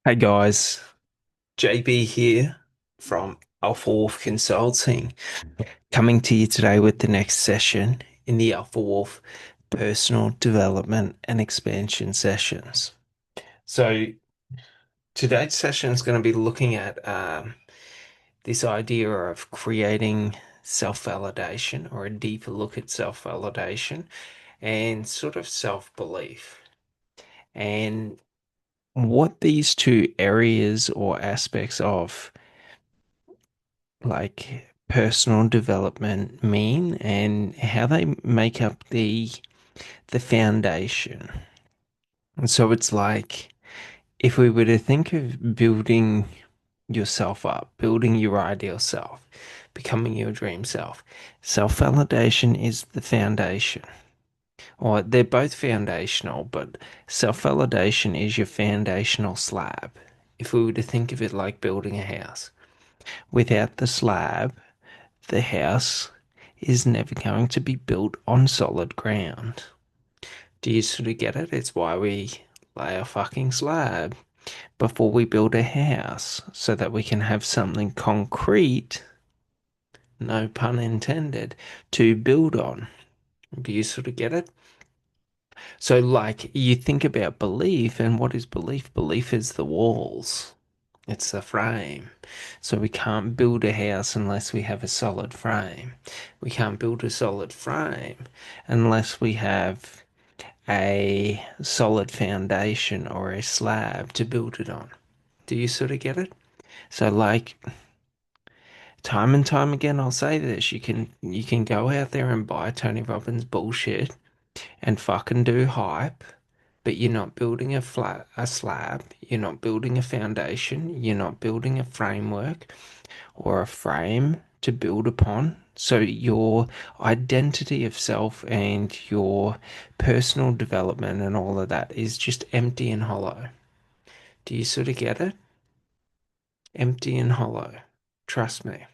Hey guys, JB here from Alpha Wolf Consulting, coming to you today with the next session in the Alpha Wolf Personal Development and Expansion sessions. So, today's session is going to be looking at this idea of creating self-validation or a deeper look at self-validation and sort of self-belief and what these two areas or aspects of personal development mean and how they make up the foundation. And so it's like if we were to think of building yourself up, building your ideal self, becoming your dream self, self-validation is the foundation. Or they're both foundational, but self-validation is your foundational slab. If we were to think of it like building a house, without the slab, the house is never going to be built on solid ground. Do you sort of get it? It's why we lay a fucking slab before we build a house so that we can have something concrete, no pun intended, to build on. Do you sort of get it? So, like, you think about belief, and what is belief? Belief is the walls. It's the frame. So we can't build a house unless we have a solid frame. We can't build a solid frame unless we have a solid foundation or a slab to build it on. Do you sort of get it? So like time and time again I'll say this, you can go out there and buy Tony Robbins bullshit and fucking do hype, but you're not building a slab, you're not building a foundation, you're not building a framework or a frame to build upon. So your identity of self and your personal development and all of that is just empty and hollow. Do you sort of get it? Empty and hollow. Trust me.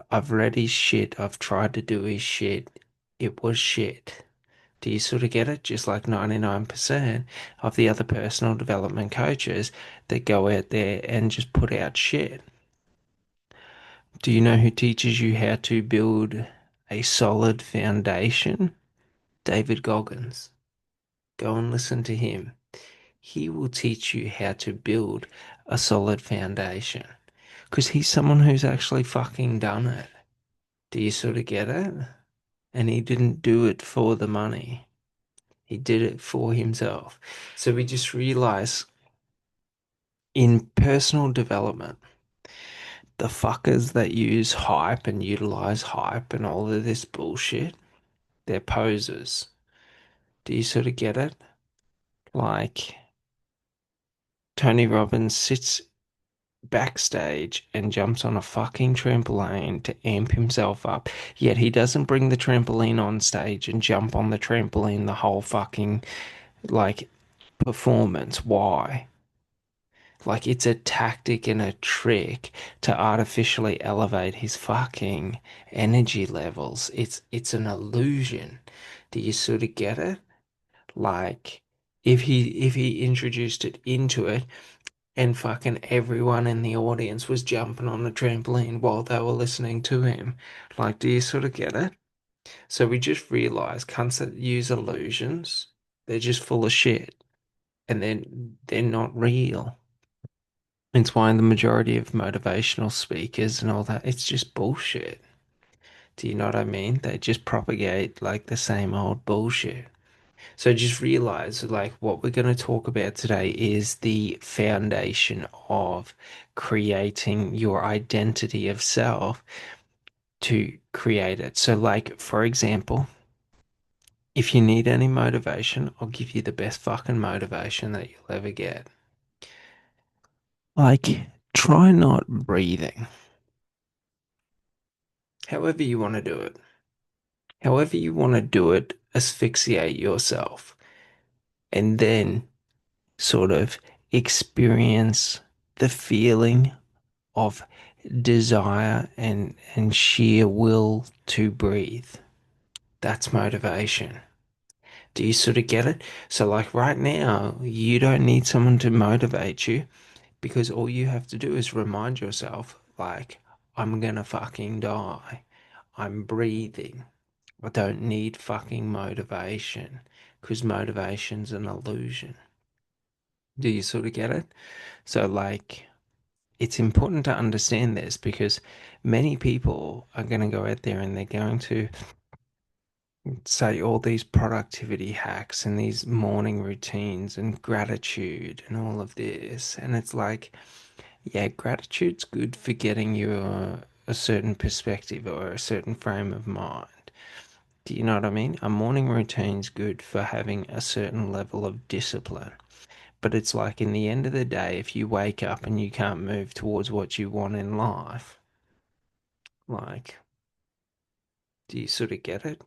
I've read his shit. I've tried to do his shit. It was shit. Do you sort of get it? Just like 99% of the other personal development coaches that go out there and just put out shit. Do you know who teaches you how to build a solid foundation? David Goggins. Go and listen to him. He will teach you how to build a solid foundation because he's someone who's actually fucking done it. Do you sort of get it? And he didn't do it for the money. He did it for himself. So we just realize in personal development, the fuckers that use hype and utilize hype and all of this bullshit, they're posers. Do you sort of get it? Like Tony Robbins sits backstage and jumps on a fucking trampoline to amp himself up, yet he doesn't bring the trampoline on stage and jump on the trampoline the whole fucking like performance. Why? Like it's a tactic and a trick to artificially elevate his fucking energy levels. It's an illusion. Do you sort of get it? Like if he introduced it into it and fucking everyone in the audience was jumping on the trampoline while they were listening to him. Like, do you sort of get it? So we just realize cunts that use illusions, they're just full of shit and then they're not real. It's why the majority of motivational speakers and all that, it's just bullshit. Do you know what I mean? They just propagate like the same old bullshit. So just realize like what we're going to talk about today is the foundation of creating your identity of self to create it. So like for example, if you need any motivation, I'll give you the best fucking motivation that you'll ever get. Like try not breathing. However you want to do it. However you want to do it, asphyxiate yourself and then sort of experience the feeling of desire and sheer will to breathe. That's motivation. Do you sort of get it? So, like right now, you don't need someone to motivate you because all you have to do is remind yourself, like, I'm gonna fucking die. I'm breathing. I don't need fucking motivation because motivation's an illusion. Do you sort of get it? So, like, it's important to understand this because many people are going to go out there and they're going to say all these productivity hacks and these morning routines and gratitude and all of this. And it's like, yeah, gratitude's good for getting you a certain perspective or a certain frame of mind. Do you know what I mean? A morning routine's good for having a certain level of discipline. But it's like in the end of the day, if you wake up and you can't move towards what you want in life, like, do you sort of get it?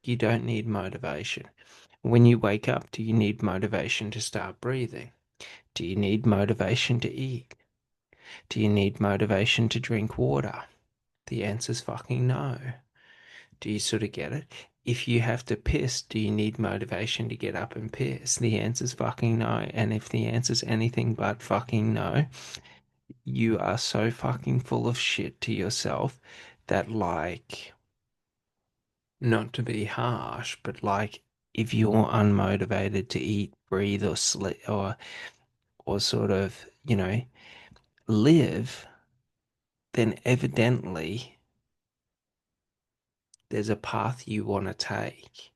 You don't need motivation. When you wake up, do you need motivation to start breathing? Do you need motivation to eat? Do you need motivation to drink water? The answer's fucking no. Do you sort of get it? If you have to piss, do you need motivation to get up and piss? The answer's fucking no. And if the answer's anything but fucking no, you are so fucking full of shit to yourself that, like, not to be harsh, but like, if you're unmotivated to eat, breathe, or sleep, or sort of, live, then evidently there's a path you want to take.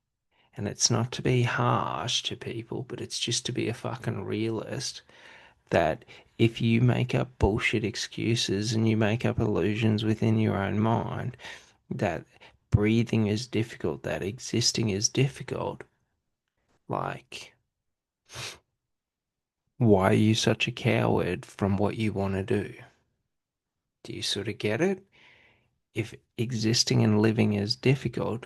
And it's not to be harsh to people, but it's just to be a fucking realist that if you make up bullshit excuses and you make up illusions within your own mind, that breathing is difficult, that existing is difficult, like, why are you such a coward from what you want to do? Do you sort of get it? If existing and living is difficult,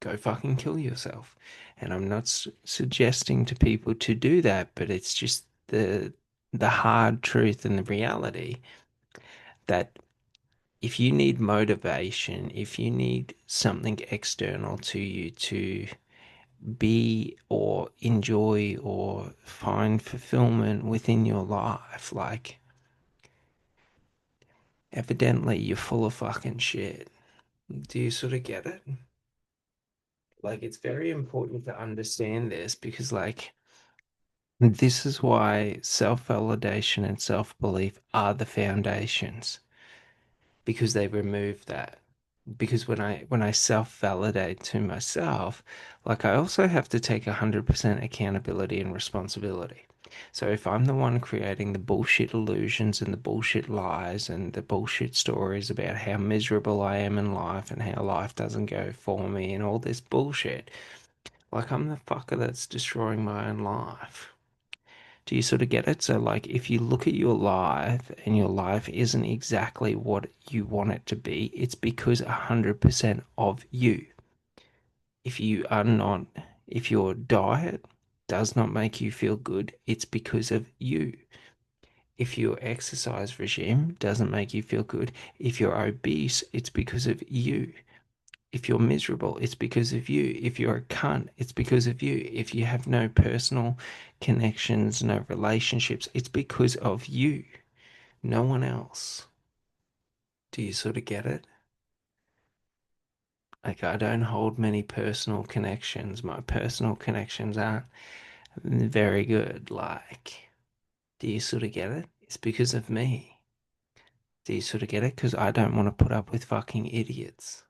go fucking kill yourself. And I'm not suggesting to people to do that, but it's just the hard truth and the reality that if you need motivation, if you need something external to you to be or enjoy or find fulfillment within your life, like, evidently you're full of fucking shit. Do you sort of get it? Like, it's very important to understand this because, like, this is why self validation and self belief are the foundations because they remove that. Because when I self validate to myself, like, I also have to take 100% accountability and responsibility. So if I'm the one creating the bullshit illusions and the bullshit lies and the bullshit stories about how miserable I am in life and how life doesn't go for me and all this bullshit, like, I'm the fucker that's destroying my own life. Do you sort of get it? So, like, if you look at your life and your life isn't exactly what you want it to be, it's because 100% of you. If you are not, if your diet does not make you feel good, it's because of you. If your exercise regime doesn't make you feel good, if you're obese, it's because of you. If you're miserable, it's because of you. If you're a cunt, it's because of you. If you have no personal connections, no relationships, it's because of you. No one else. Do you sort of get it? Like, I don't hold many personal connections. My personal connections aren't very good. Like, do you sort of get it? It's because of me. Do you sort of get it? Because I don't want to put up with fucking idiots.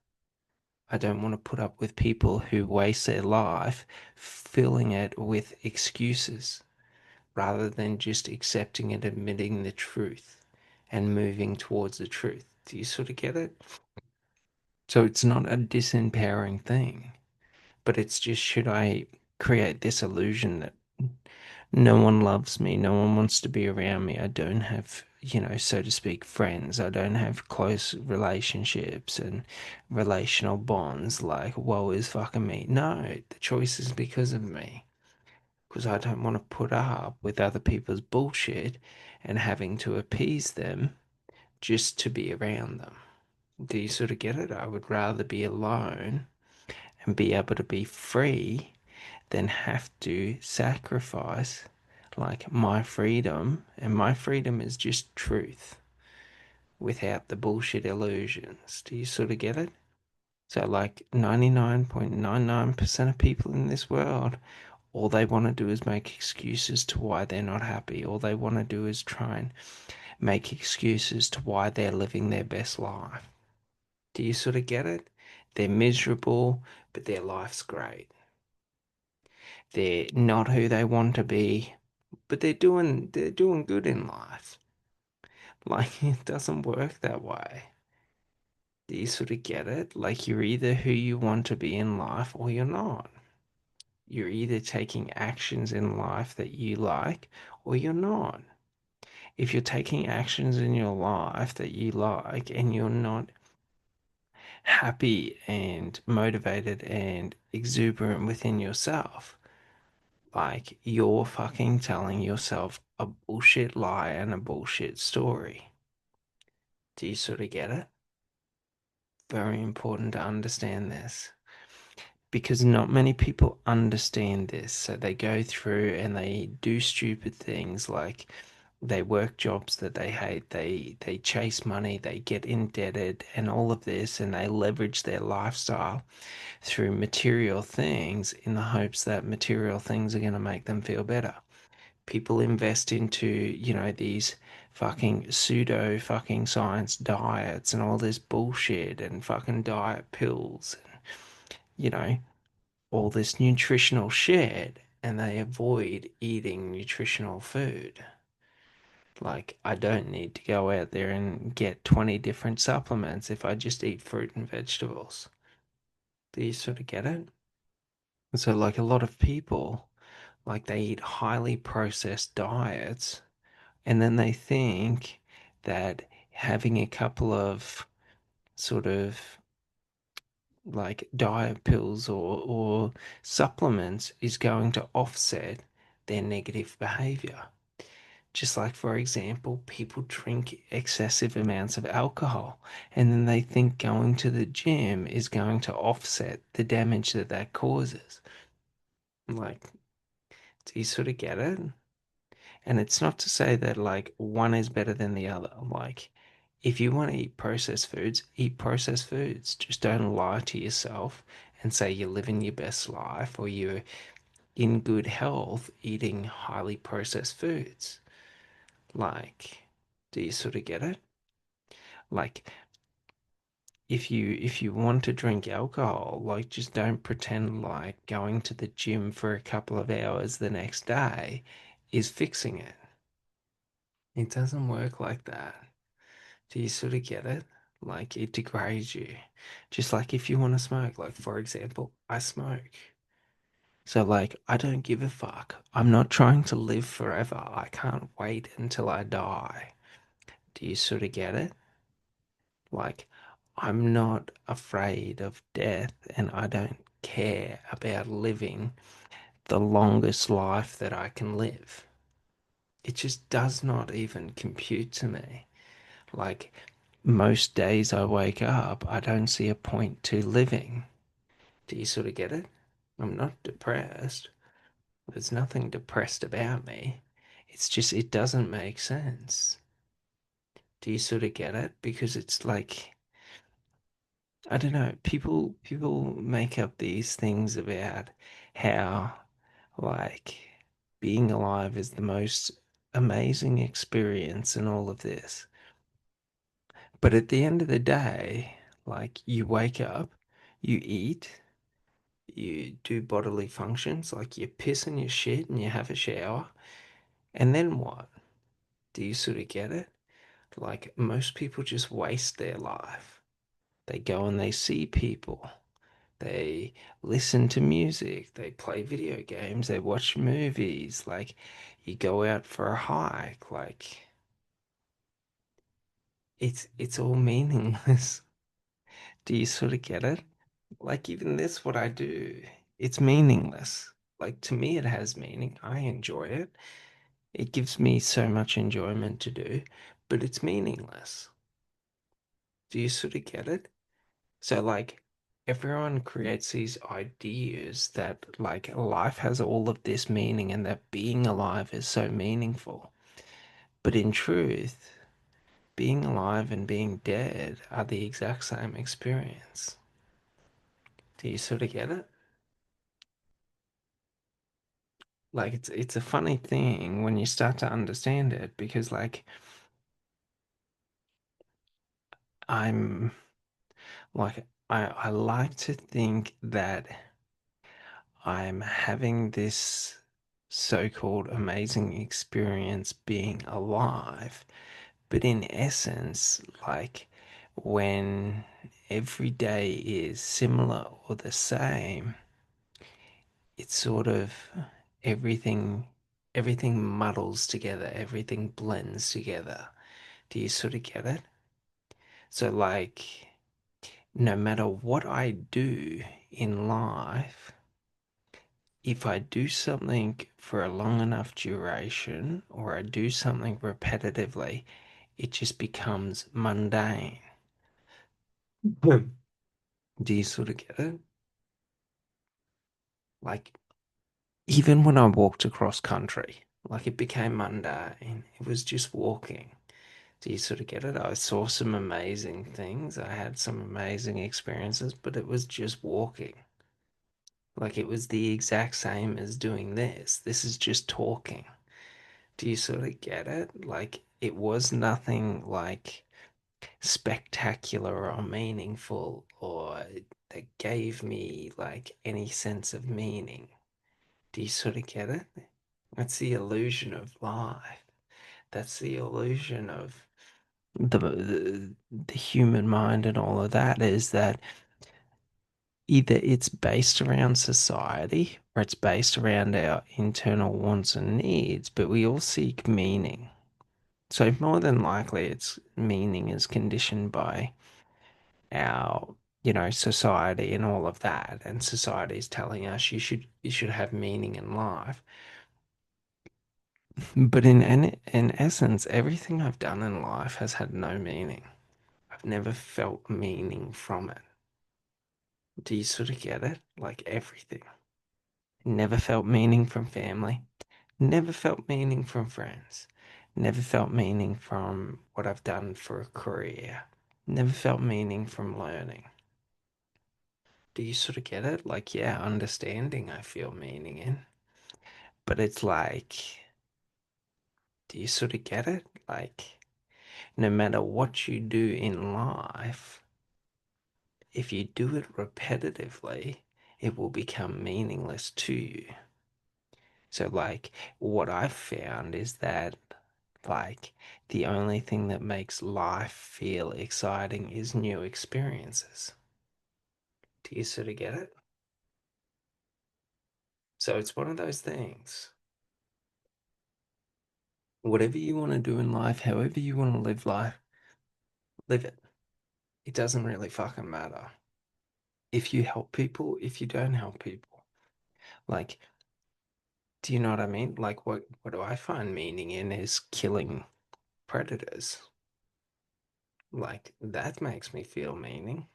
I don't want to put up with people who waste their life filling it with excuses rather than just accepting and admitting the truth and moving towards the truth. Do you sort of get it? So it's not a disempowering thing, but it's just, should I create this illusion that no one loves me, no one wants to be around me, I don't have, so to speak, friends, I don't have close relationships and relational bonds, like, woe is fucking me. No, the choice is because of me. Because I don't want to put up with other people's bullshit and having to appease them just to be around them. Do you sort of get it? I would rather be alone and be able to be free then have to sacrifice like my freedom, and my freedom is just truth without the bullshit illusions. Do you sort of get it? So, like 99.99% of people in this world, all they want to do is make excuses to why they're not happy. All they want to do is try and make excuses to why they're living their best life. Do you sort of get it? They're miserable, but their life's great. They're not who they want to be, but they're doing good in life. Like it doesn't work that way. Do you sort of get it? Like you're either who you want to be in life or you're not. You're either taking actions in life that you like or you're not. If you're taking actions in your life that you like and you're not happy and motivated and exuberant within yourself, like you're fucking telling yourself a bullshit lie and a bullshit story. Do you sort of get it? Very important to understand this because not many people understand this. So they go through and they do stupid things like they work jobs that they hate, they chase money, they get indebted and all of this and they leverage their lifestyle through material things in the hopes that material things are going to make them feel better. People invest into, these fucking pseudo fucking science diets and all this bullshit and fucking diet pills and, all this nutritional shit and they avoid eating nutritional food. Like, I don't need to go out there and get 20 different supplements if I just eat fruit and vegetables. Do you sort of get it? So, like, a lot of people, like, they eat highly processed diets and then they think that having a couple of sort of like diet pills or supplements is going to offset their negative behavior. Just like, for example, people drink excessive amounts of alcohol and then they think going to the gym is going to offset the damage that that causes. Like, do you sort of get it? And it's not to say that like one is better than the other. Like, if you want to eat processed foods, eat processed foods. Just don't lie to yourself and say you're living your best life or you're in good health eating highly processed foods. Like, do you sort of get it? Like, if you want to drink alcohol, like just don't pretend like going to the gym for a couple of hours the next day is fixing it. It doesn't work like that. Do you sort of get it? Like it degrades you. Just like if you want to smoke, like for example, I smoke. So like I don't give a fuck. I'm not trying to live forever. I can't wait until I die. Do you sort of get it? Like I'm not afraid of death and I don't care about living the longest life that I can live. It just does not even compute to me. Like most days I wake up, I don't see a point to living. Do you sort of get it? I'm not depressed. There's nothing depressed about me. It's just, it doesn't make sense. Do you sort of get it? Because it's like, I don't know, people make up these things about how, like, being alive is the most amazing experience and all of this. But at the end of the day, like you wake up, you eat, you do bodily functions, like you piss and you shit and you have a shower, and then what? Do you sort of get it? Like most people just waste their life. They go and they see people, they listen to music, they play video games, they watch movies, like you go out for a hike, like it's all meaningless. Do you sort of get it? Like even this, what I do, it's meaningless. Like to me, it has meaning. I enjoy it. It gives me so much enjoyment to do, but it's meaningless. Do you sort of get it? So like everyone creates these ideas that like life has all of this meaning and that being alive is so meaningful. But in truth, being alive and being dead are the exact same experience. Do you sort of get it? Like it's a funny thing when you start to understand it because like I'm like I like to think that I'm having this so-called amazing experience being alive. But in essence, like when every day is similar or the same, it's sort of everything everything muddles together, everything blends together. Do you sort of get it? So like no matter what I do in life, if I do something for a long enough duration or I do something repetitively, it just becomes mundane. Hmm. Do you sort of get it? Like, even when I walked across country, like it became mundane. It was just walking. Do you sort of get it? I saw some amazing things. I had some amazing experiences, but it was just walking. Like, it was the exact same as doing this. This is just talking. Do you sort of get it? Like, it was nothing like spectacular or meaningful or that gave me like any sense of meaning. Do you sort of get it? That's the illusion of life. That's the illusion of the human mind and all of that is that either it's based around society or it's based around our internal wants and needs, but we all seek meaning. So more than likely its meaning is conditioned by our, society and all of that. And society is telling us you should have meaning in life. But in essence, everything I've done in life has had no meaning. I've never felt meaning from it. Do you sort of get it? Like everything. Never felt meaning from family. Never felt meaning from friends. Never felt meaning from what I've done for a career. Never felt meaning from learning. Do you sort of get it? Like, yeah, understanding I feel meaning in. But it's like, do you sort of get it? Like, no matter what you do in life, if you do it repetitively, it will become meaningless to you. So, like, what I've found is that, like, the only thing that makes life feel exciting is new experiences. Do you sort of get it? So, it's one of those things. Whatever you want to do in life, however you want to live life, live it. It doesn't really fucking matter. If you help people, if you don't help people. Like, do you know what I mean? Like, what do I find meaning in is killing predators. Like, that makes me feel meaning.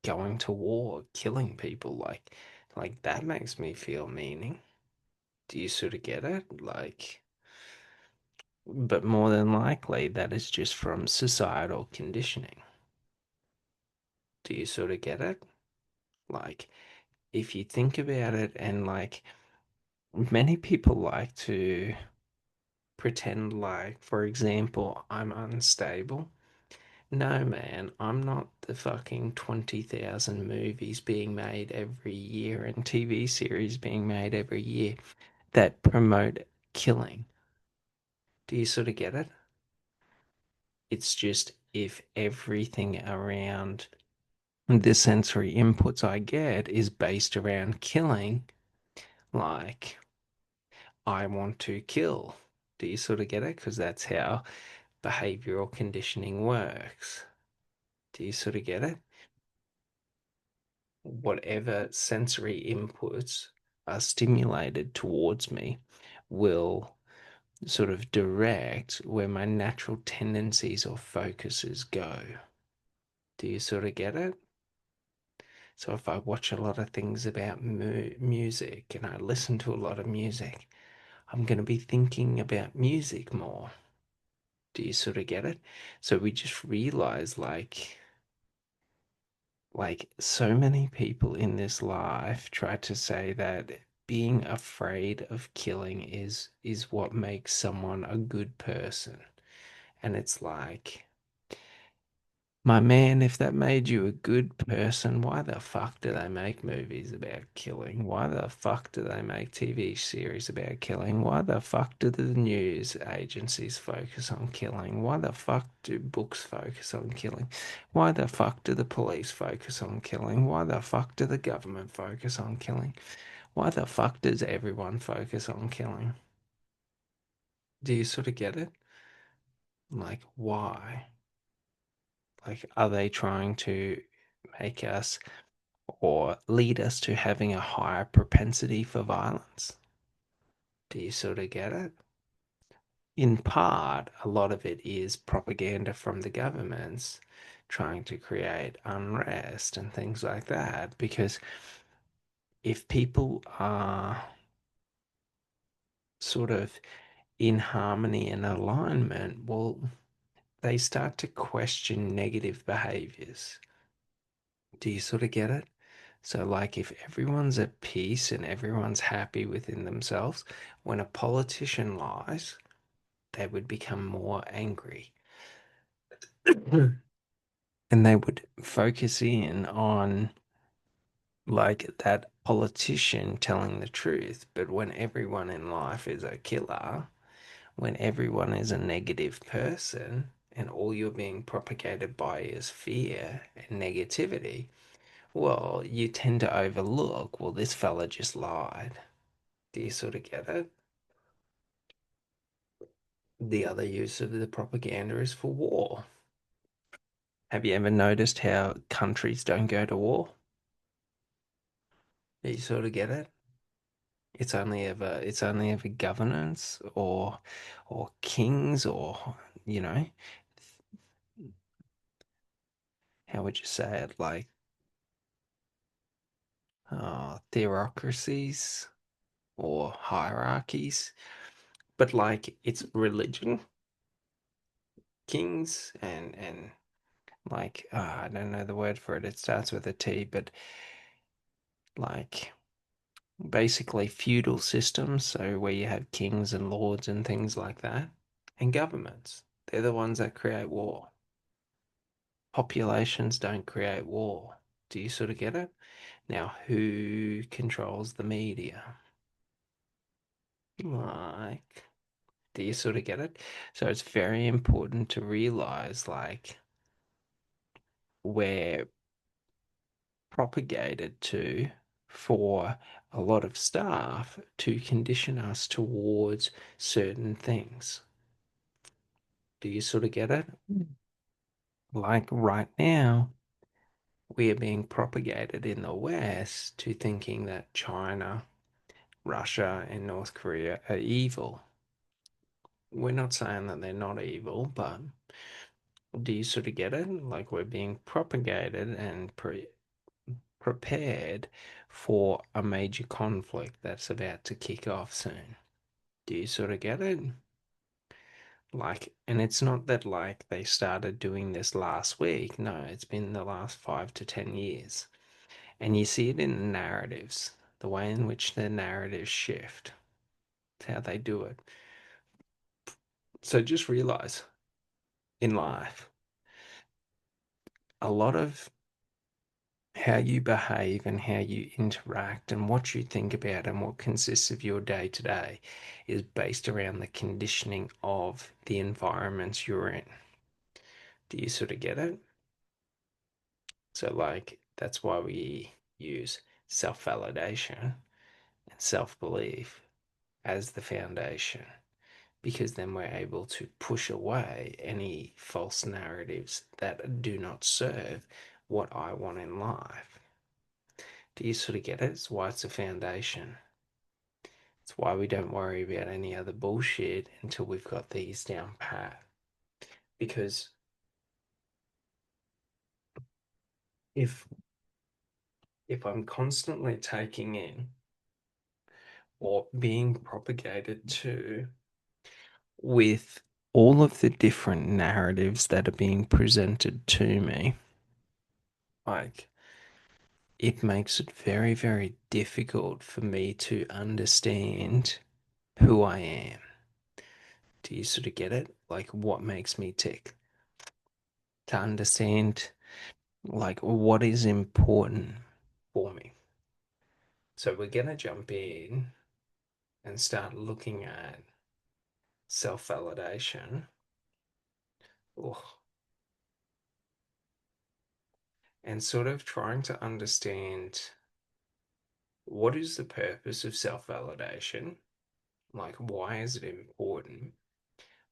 Going to war, killing people, like that makes me feel meaning. Do you sort of get it? Like, but more than likely, that is just from societal conditioning. Do you sort of get it? Like, if you think about it, and like, many people like to pretend like, for example, I'm unstable. No, man, I'm not the fucking 20,000 movies being made every year and TV series being made every year that promote killing. Do you sort of get it? It's just if everything around the sensory inputs I get is based around killing, like I want to kill. Do you sort of get it? Because that's how behavioral conditioning works. Do you sort of get it? Whatever sensory inputs are stimulated towards me will sort of direct where my natural tendencies or focuses go. Do you sort of get it? So if I watch a lot of things about music and I listen to a lot of music, I'm going to be thinking about music more. Do you sort of get it? So we just realize like so many people in this life try to say that being afraid of killing is what makes someone a good person. And it's like, my man, if that made you a good person, why the fuck do they make movies about killing? Why the fuck do they make TV series about killing? Why the fuck do the news agencies focus on killing? Why the fuck do books focus on killing? Why the fuck do the police focus on killing? Why the fuck do the government focus on killing? Why the fuck does everyone focus on killing? Do you sort of get it? Like, why? Like, are they trying to make us or lead us to having a higher propensity for violence? Do you sort of get it? In part, a lot of it is propaganda from the governments trying to create unrest and things like that. Because if people are sort of in harmony and alignment, well, they start to question negative behaviors. Do you sort of get it? So, like, if everyone's at peace and everyone's happy within themselves, when a politician lies, they would become more angry. And they would focus in on, like, that politician telling the truth. But when everyone in life is a killer, when everyone is a negative person, and all you're being propagated by is fear and negativity, well, you tend to overlook, well, this fella just lied. Do you sort of get it? The other use of the propaganda is for war. Have you ever noticed how countries don't go to war? Do you sort of get it? It's only ever governance or kings or you know how would you say it, like theocracies or hierarchies, but like it's religion, kings and like I don't know the word for it. It starts with a T, but like basically feudal systems, so where you have kings and lords and things like that, and governments. They're the ones that create war. Populations don't create war. Do you sort of get it? Now, who controls the media? Like, do you sort of get it? So it's very important to realize, like, we're propagated to for a lot of staff to condition us towards certain things. Do you sort of get it? Like right now, we are being propagated in the West to thinking that China, Russia, and North Korea are evil. We're not saying that they're not evil, but do you sort of get it? Like we're being propagated and prepared for a major conflict that's about to kick off soon. Do you sort of get it? Like, and it's not that like they started doing this last week. No, it's been the last 5 to 10 years. And you see it in the narratives, the way in which the narratives shift. It's how they do it. So just realize in life, a lot of how you behave and how you interact and what you think about and what consists of your day to day is based around the conditioning of the environments you're in. Do you sort of get it? So, like, that's why we use self validation and self belief as the foundation, because then we're able to push away any false narratives that do not serve what I want in life. Do you sort of get it? It's why it's a foundation. It's why we don't worry about any other bullshit until we've got these down pat. Because if if I'm constantly taking in or being propagated to with all of the different narratives that are being presented to me, like it makes it very, very difficult for me to understand who I am. Do you sort of get it? Like what makes me tick? To understand like what is important for me. So we're gonna jump in and start looking at self-validation. Oh, and sort of trying to understand what is the purpose of self-validation? Like, why is it important?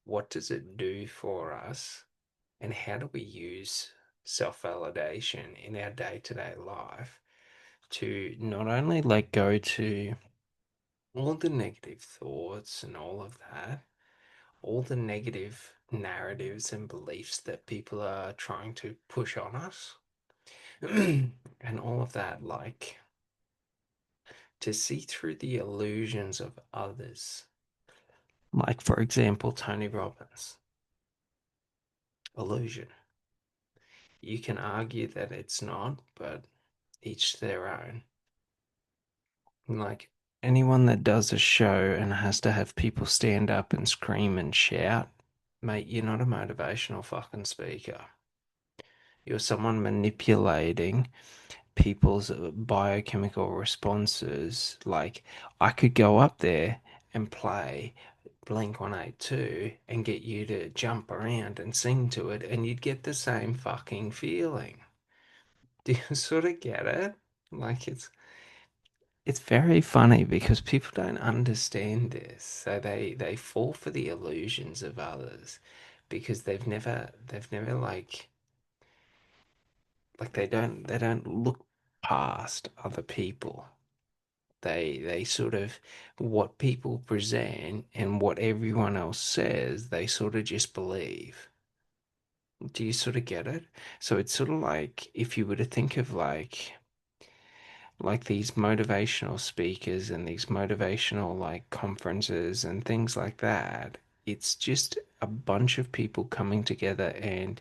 What does it do for us? And how do we use self-validation in our day-to-day life to not only let go to all the negative thoughts and all of that, all the negative narratives and beliefs that people are trying to push on us, and all of that, like to see through the illusions of others. Like, for example, Tony Robbins, illusion. You can argue that it's not, but each their own. Like, anyone that does a show and has to have people stand up and scream and shout, mate, you're not a motivational fucking speaker. You're someone manipulating people's biochemical responses. Like, I could go up there and play Blink 182 and get you to jump around and sing to it, and you'd get the same fucking feeling. Do you sort of get it? Like, it's very funny because people don't understand this, so they fall for the illusions of others because they've never like they don't look past other people. They sort of what people present and what everyone else says, they sort of just believe. Do you sort of get it? So it's sort of like if you were to think of like these motivational speakers and these motivational like conferences and things like that, it's just a bunch of people coming together and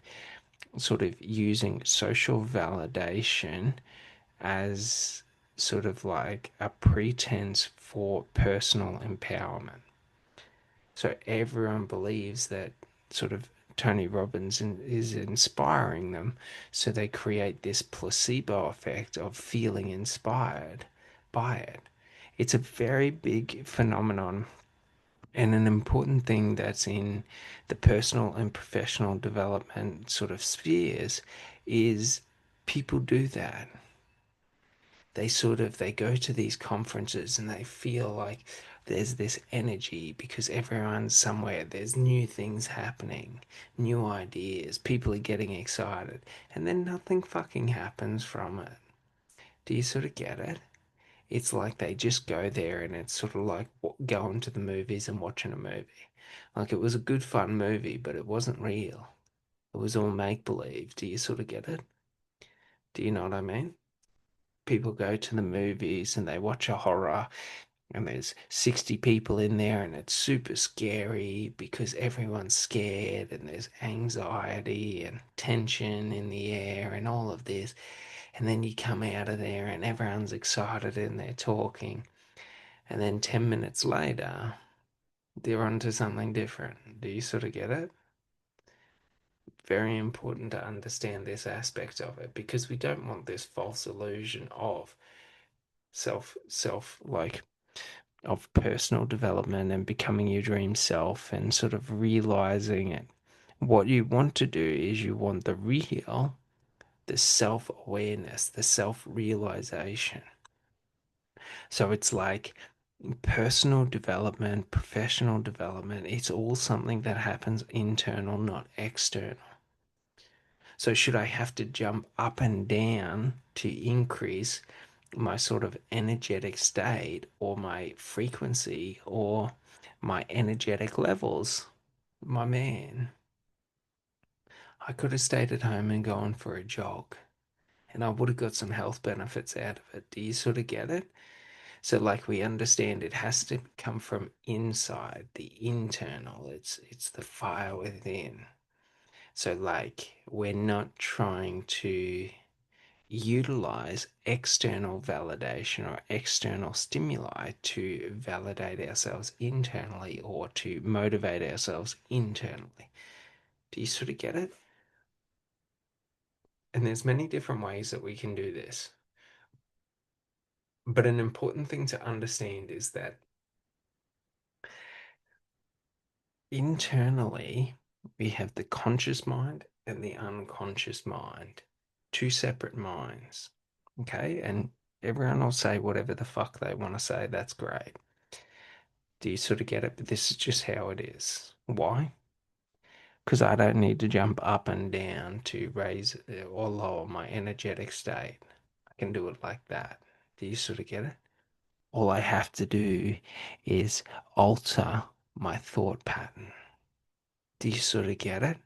sort of using social validation as sort of like a pretense for personal empowerment. So everyone believes that sort of Tony Robbins is inspiring them. So they create this placebo effect of feeling inspired by it. It's a very big phenomenon and an important thing that's in the personal and professional development sort of spheres is people do that. They go to these conferences and they feel like there's this energy because everyone's somewhere, there's new things happening, new ideas, people are getting excited, and then nothing fucking happens from it. Do you sort of get it? It's like they just go there and it's sort of like going to the movies and watching a movie. Like it was a good fun movie, but it wasn't real. It was all make believe. Do you sort of get it? Do you know what I mean? People go to the movies and they watch a horror and there's 60 people in there and it's super scary because everyone's scared and there's anxiety and tension in the air and all of this. And then you come out of there and everyone's excited and they're talking. And then 10 minutes later, they're onto something different. Do you sort of get it? Very important to understand this aspect of it because we don't want this false illusion of like of personal development and becoming your dream self and sort of realizing it. What you want to do is you want the self awareness, the self realization. So it's like personal development, professional development, it's all something that happens internal, not external. So should I have to jump up and down to increase my sort of energetic state or my frequency or my energetic levels? My man, I could have stayed at home and gone for a jog and I would have got some health benefits out of it. Do you sort of get it? So like we understand it has to come from inside, the internal. It's the fire within. So like we're not trying to utilize external validation or external stimuli to validate ourselves internally or to motivate ourselves internally. Do you sort of get it? And there's many different ways that we can do this. But an important thing to understand is that internally we have the conscious mind and the unconscious mind, two separate minds. Okay. And everyone will say whatever the fuck they want to say. That's great. Do you sort of get it? But this is just how it is. Why? Because I don't need to jump up and down to raise or lower my energetic state. I can do it like that. Do you sort of get it? All I have to do is alter my thought pattern. Do you sort of get it?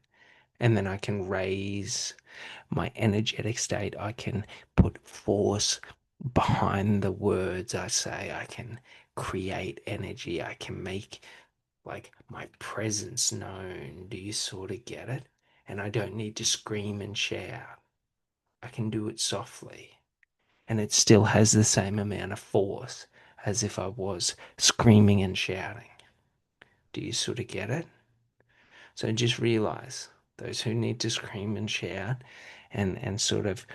And then I can raise my energetic state. I can put force behind the words I say. I can create energy. I can make like my presence known. Do you sort of get it? And I don't need to scream and shout. I can do it softly. And it still has the same amount of force as if I was screaming and shouting. Do you sort of get it? So just realize those who need to scream and shout and sort of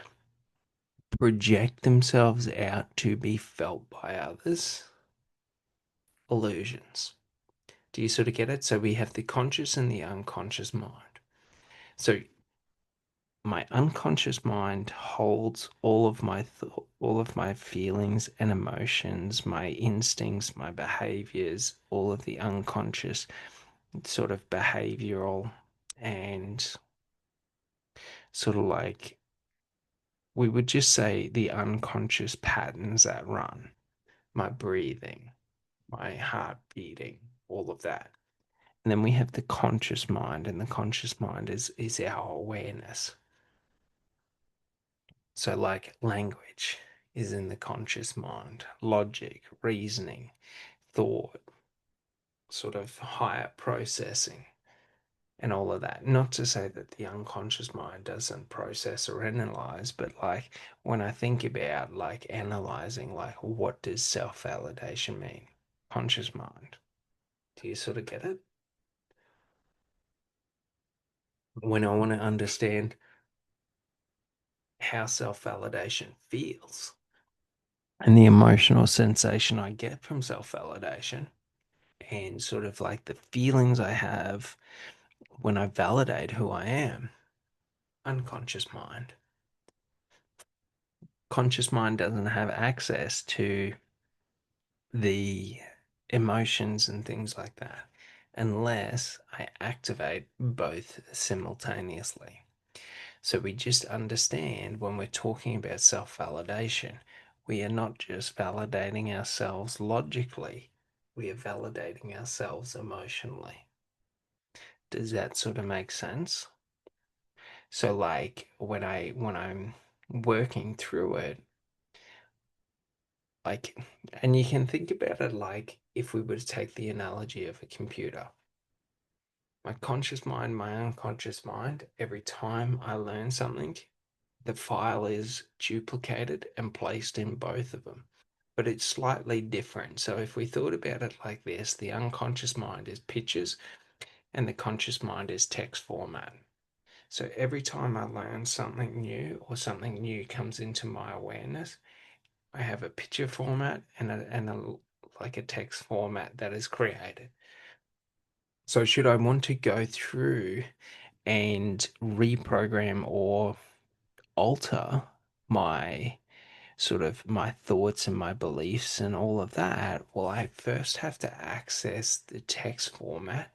project themselves out to be felt by others, illusions. Do you sort of get it? So we have the conscious and the unconscious mind. So my unconscious mind holds all of my feelings and emotions, my instincts, my behaviors, all of the unconscious sort of behavioral and sort of like we would just say the unconscious patterns that run my breathing, my heart beating, all of that. And then we have the conscious mind, and the conscious mind is our awareness. So, like language is in the conscious mind, logic, reasoning, thought, sort of higher processing, and all of that. Not to say that the unconscious mind doesn't process or analyze, but like when I think about like analyzing, like what does self validation mean? Conscious mind. Do you sort of get it? When I want to understand how self validation feels and the emotional sensation I get from self validation and sort of like the feelings I have when I validate who I am, unconscious mind. Conscious mind doesn't have access to the emotions and things like that unless I activate both simultaneously. So we just understand when we're talking about self validation, we are not just validating ourselves logically, we are validating ourselves emotionally. Does that sort of make sense? So like when I'm working through it, like and you can think about it like if we were to take the analogy of a computer. My conscious mind, my unconscious mind, every time I learn something, the file is duplicated and placed in both of them. But it's slightly different. So if we thought about it like this, the unconscious mind is pictures and the conscious mind is text format. So every time I learn something new or something new comes into my awareness, I have a picture format and like a text format that is created. So should I want to go through and reprogram or alter my sort of my thoughts and my beliefs and all of that, well, I first have to access the text format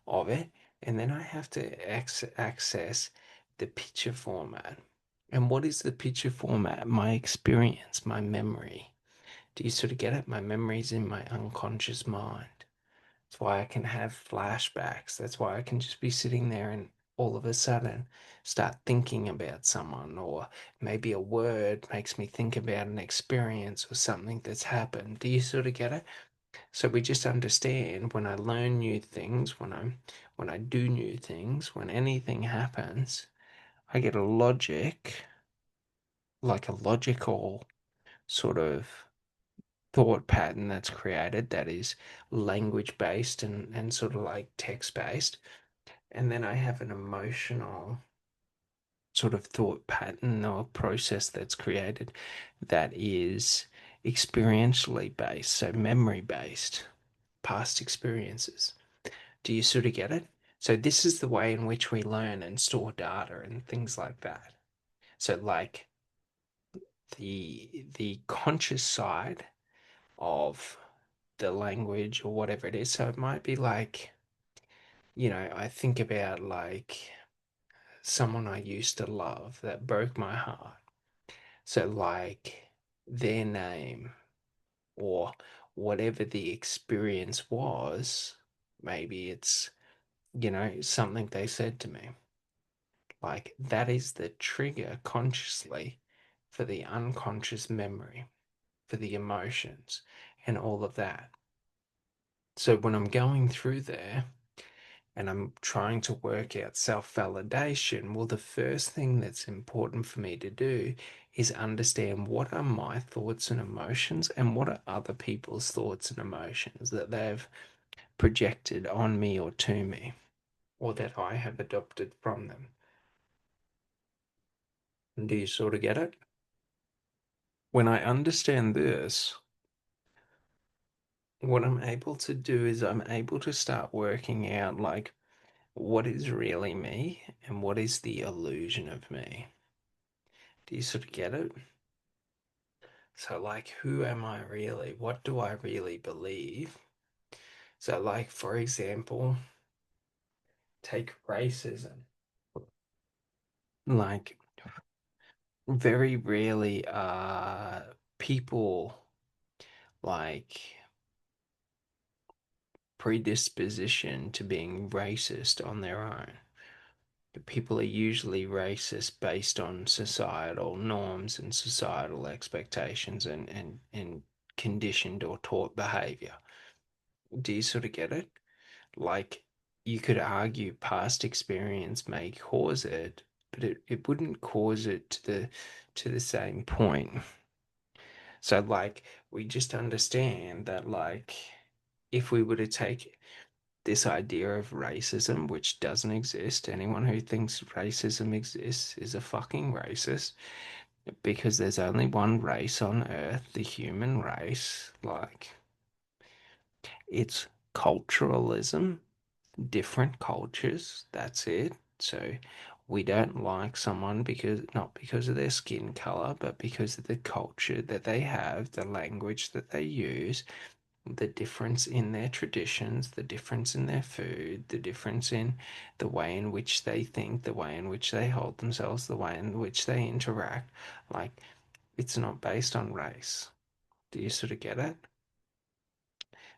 of it, and then I have to access the picture format. And what is the picture format? My experience, my memory. Do you sort of get it? My memory's in my unconscious mind. That's why I can have flashbacks. That's why I can just be sitting there and all of a sudden start thinking about someone, or maybe a word makes me think about an experience or something that's happened. Do you sort of get it? So we just understand when I learn new things, when I do new things, when anything happens, I get a logic, like a logical sort of thought pattern that's created that is language based and sort of like text based. And then I have an emotional sort of thought pattern or process that's created that is experientially based, so memory based, past experiences. Do you sort of get it? So this is the way in which we learn and store data and things like that. So like the conscious side of the language or whatever it is. So it might be like, I think about like someone I used to love that broke my heart. So like their name or whatever the experience was, maybe it's, something they said to me. Like that is the trigger consciously for the unconscious memory, for the emotions and all of that. So when I'm going through there and I'm trying to work out self validation, well, the first thing that's important for me to do is understand what are my thoughts and emotions and what are other people's thoughts and emotions that they've projected on me or to me, or that I have adopted from them. Do you sort of get it? When I understand this, what I'm able to do is I'm able to start working out like what is really me and what is the illusion of me. Do you sort of get it? So, like, who am I really? What do I really believe? So, like, for example, take racism. Like, very rarely are people like predisposition to being racist on their own. People are usually racist based on societal norms and societal expectations and conditioned or taught behavior. Do you sort of get it? Like, you could argue past experience may cause it, but it wouldn't cause it to the same point. So like we just understand that like if we were to take this idea of racism, which doesn't exist. Anyone who thinks racism exists is a fucking racist because there's only one race on Earth, the human race. Like, it's culturalism, different cultures, that's it. So, we don't like someone because not because of their skin color, but because of the culture that they have, the language that they use, the difference in their traditions, the difference in their food, the difference in the way in which they think, the way in which they hold themselves, the way in which they interact. Like, it's not based on race. Do you sort of get it?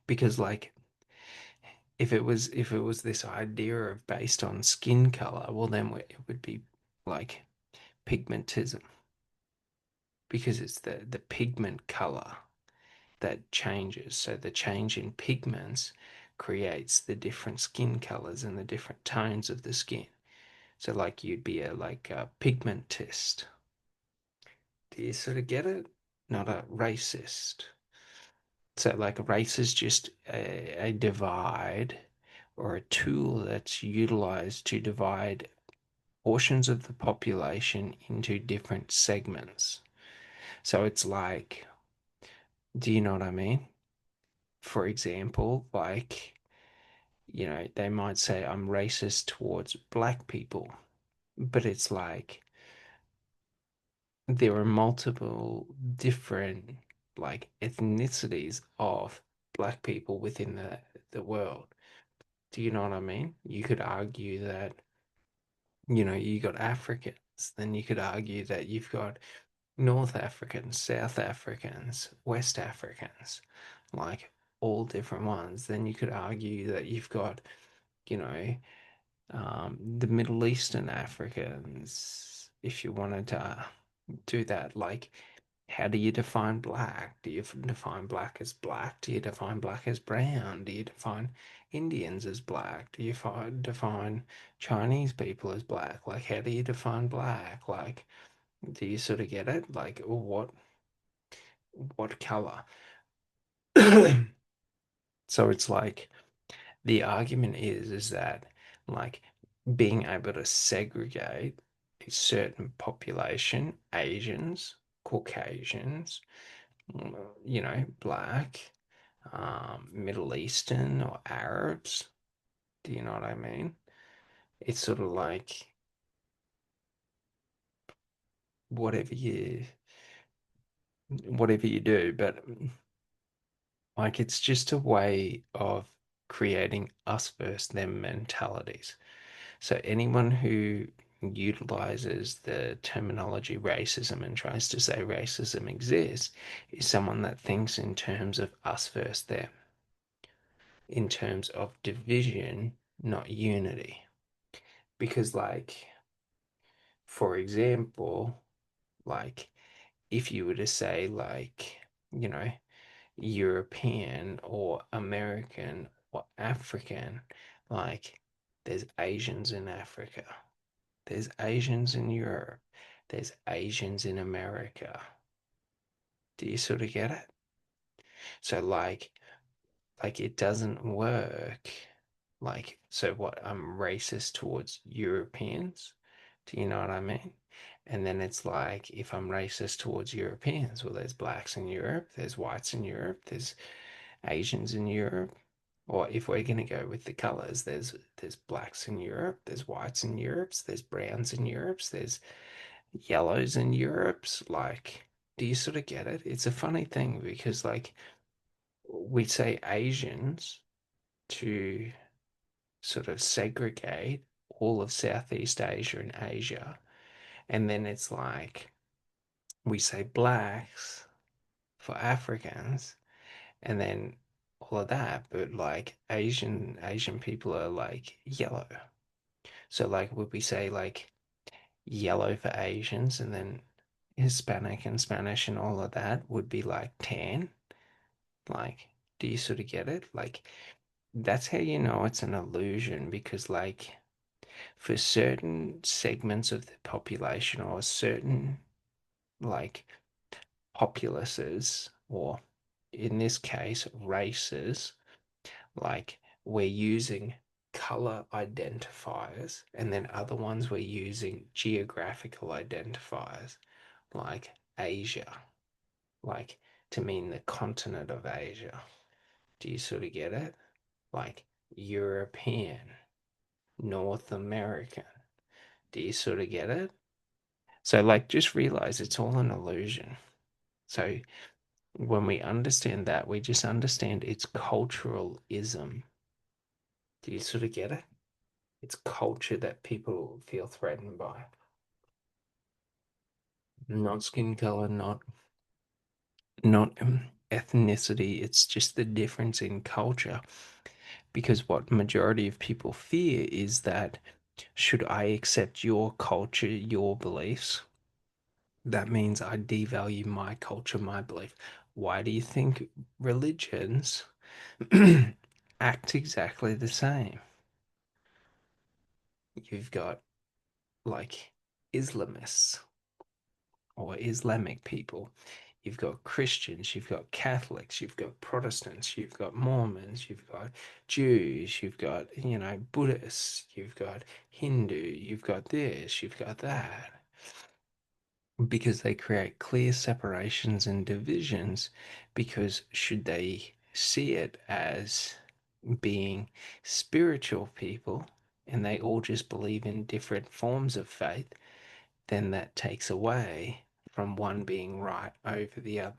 Because like if it was this idea of based on skin color, well then it would be like pigmentism because it's the pigment color that changes. So the change in pigments creates the different skin colors and the different tones of the skin. So like you'd be a pigmentist. Do you sort of get it? Not a racist. So like a race is just a divide or a tool that's utilized to divide portions of the population into different segments. So it's like, do you know what I mean? For example, like they might say I'm racist towards black people, but it's like there are multiple different like ethnicities of black people within the world. Do you know what I mean? You could argue that, you got Africans, then you could argue that you've got North Africans, South Africans, West Africans, like all different ones. Then you could argue that you've got, you know, the Middle Eastern Africans, if you wanted to do that, like, how do you define black? Do you define black as black? Do you define black as brown? Do you define Indians as black? Do you define Chinese people as black? Like, how do you define black? Like, do you sort of get it? Like, what color? So it's like the argument is that like being able to segregate a certain population, Asians, Caucasians, black, Middle Eastern or Arabs. Do you know what I mean? It's sort of like whatever you whatever you do, but like it's just a way of creating us versus them mentalities. So anyone who utilizes the terminology racism and tries to say racism exists is someone that thinks in terms of us versus them, in terms of division, not unity. Because, like, for example, like, if you were to say, like, you know, European or American or African, like, there's Asians in Africa, there's Asians in Europe, there's Asians in America. Do you sort of get it? So, like it doesn't work. Like, so what? I'm racist towards Europeans. Do you know what I mean? And then it's like, if I'm racist towards Europeans, well, there's blacks in Europe, there's whites in Europe, there's Asians in Europe. Or if we're going to go with the colors, there's blacks in Europe, there's whites in Europe, there's browns in Europe, there's yellows in Europe. Like, do you sort of get it? It's a funny thing because, like, we say Asians to sort of segregate all of Southeast Asia and Asia. And then it's like we say blacks for Africans and then all of that, but like Asian people are like yellow. So like would we say like yellow for Asians and then Hispanic and Spanish and all of that would be like tan? Like, do you sort of get it? Like that's how you know it's an illusion because like for certain segments of the population or certain like populaces or in this case races, like we're using color identifiers and then other ones we're using geographical identifiers like Asia, like to mean the continent of Asia. Do you sort of get it? Like European, North American. Do you sort of get it? So, like, just realize it's all an illusion. So, when we understand that, we just understand it's cultural ism. Do you sort of get it? It's culture that people feel threatened by, not skin color, not ethnicity. It's just the difference in culture. Because what majority of people fear is that should I accept your culture, your beliefs, that means I devalue my culture, my belief. Why do you think religions act exactly the same? You've got like Islamists or Islamic people. You've got Christians, you've got Catholics, you've got Protestants, you've got Mormons, you've got Jews, you've got, Buddhists, you've got Hindu, you've got this, you've got that. Because they create clear separations and divisions because should they see it as being spiritual people and they all just believe in different forms of faith, then that takes away from one being right over the other.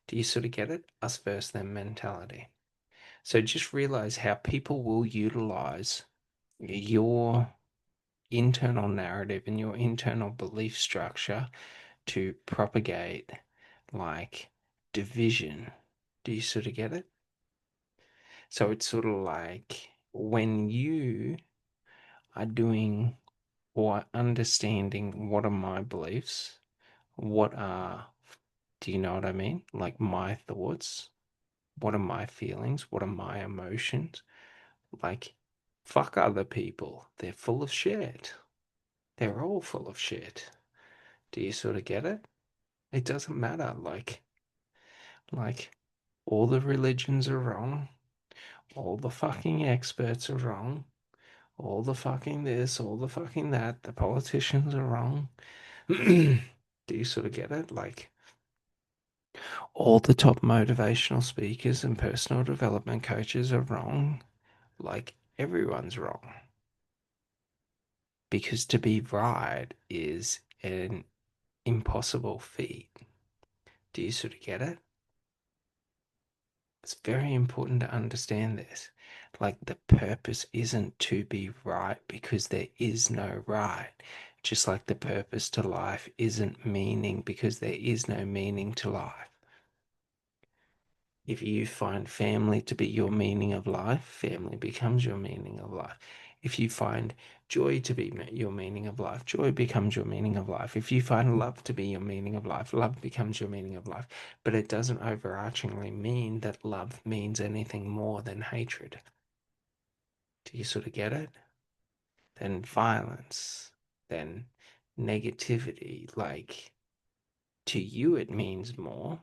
Do you sort of get it? Us versus them mentality. So just realize how people will utilize your internal narrative and your internal belief structure to propagate like division. Do you sort of get it? So it's sort of like when you are doing or understanding what are my beliefs, what are, do you know what I mean? Like my thoughts, what are my feelings, what are my emotions? Like, fuck other people. They're full of shit. They're all full of shit. Do you sort of get it? It doesn't matter. Like all the religions are wrong. All the fucking experts are wrong. All the fucking this, all the fucking that. The politicians are wrong. Do you sort of get it? Like all the top motivational speakers and personal development coaches are wrong. Like everyone's wrong. Because to be right is an impossible feat. Do you sort of get it? It's very important to understand this. Like, the purpose isn't to be right because there is no right. Just like the purpose to life isn't meaning because there is no meaning to life. If you find family to be your meaning of life, family becomes your meaning of life. If you find joy to be your meaning of life, joy becomes your meaning of life. If you find love to be your meaning of life, love becomes your meaning of life. But it doesn't overarchingly mean that love means anything more than hatred. Do you sort of get it? Then violence, then negativity. Like, to you, it means more,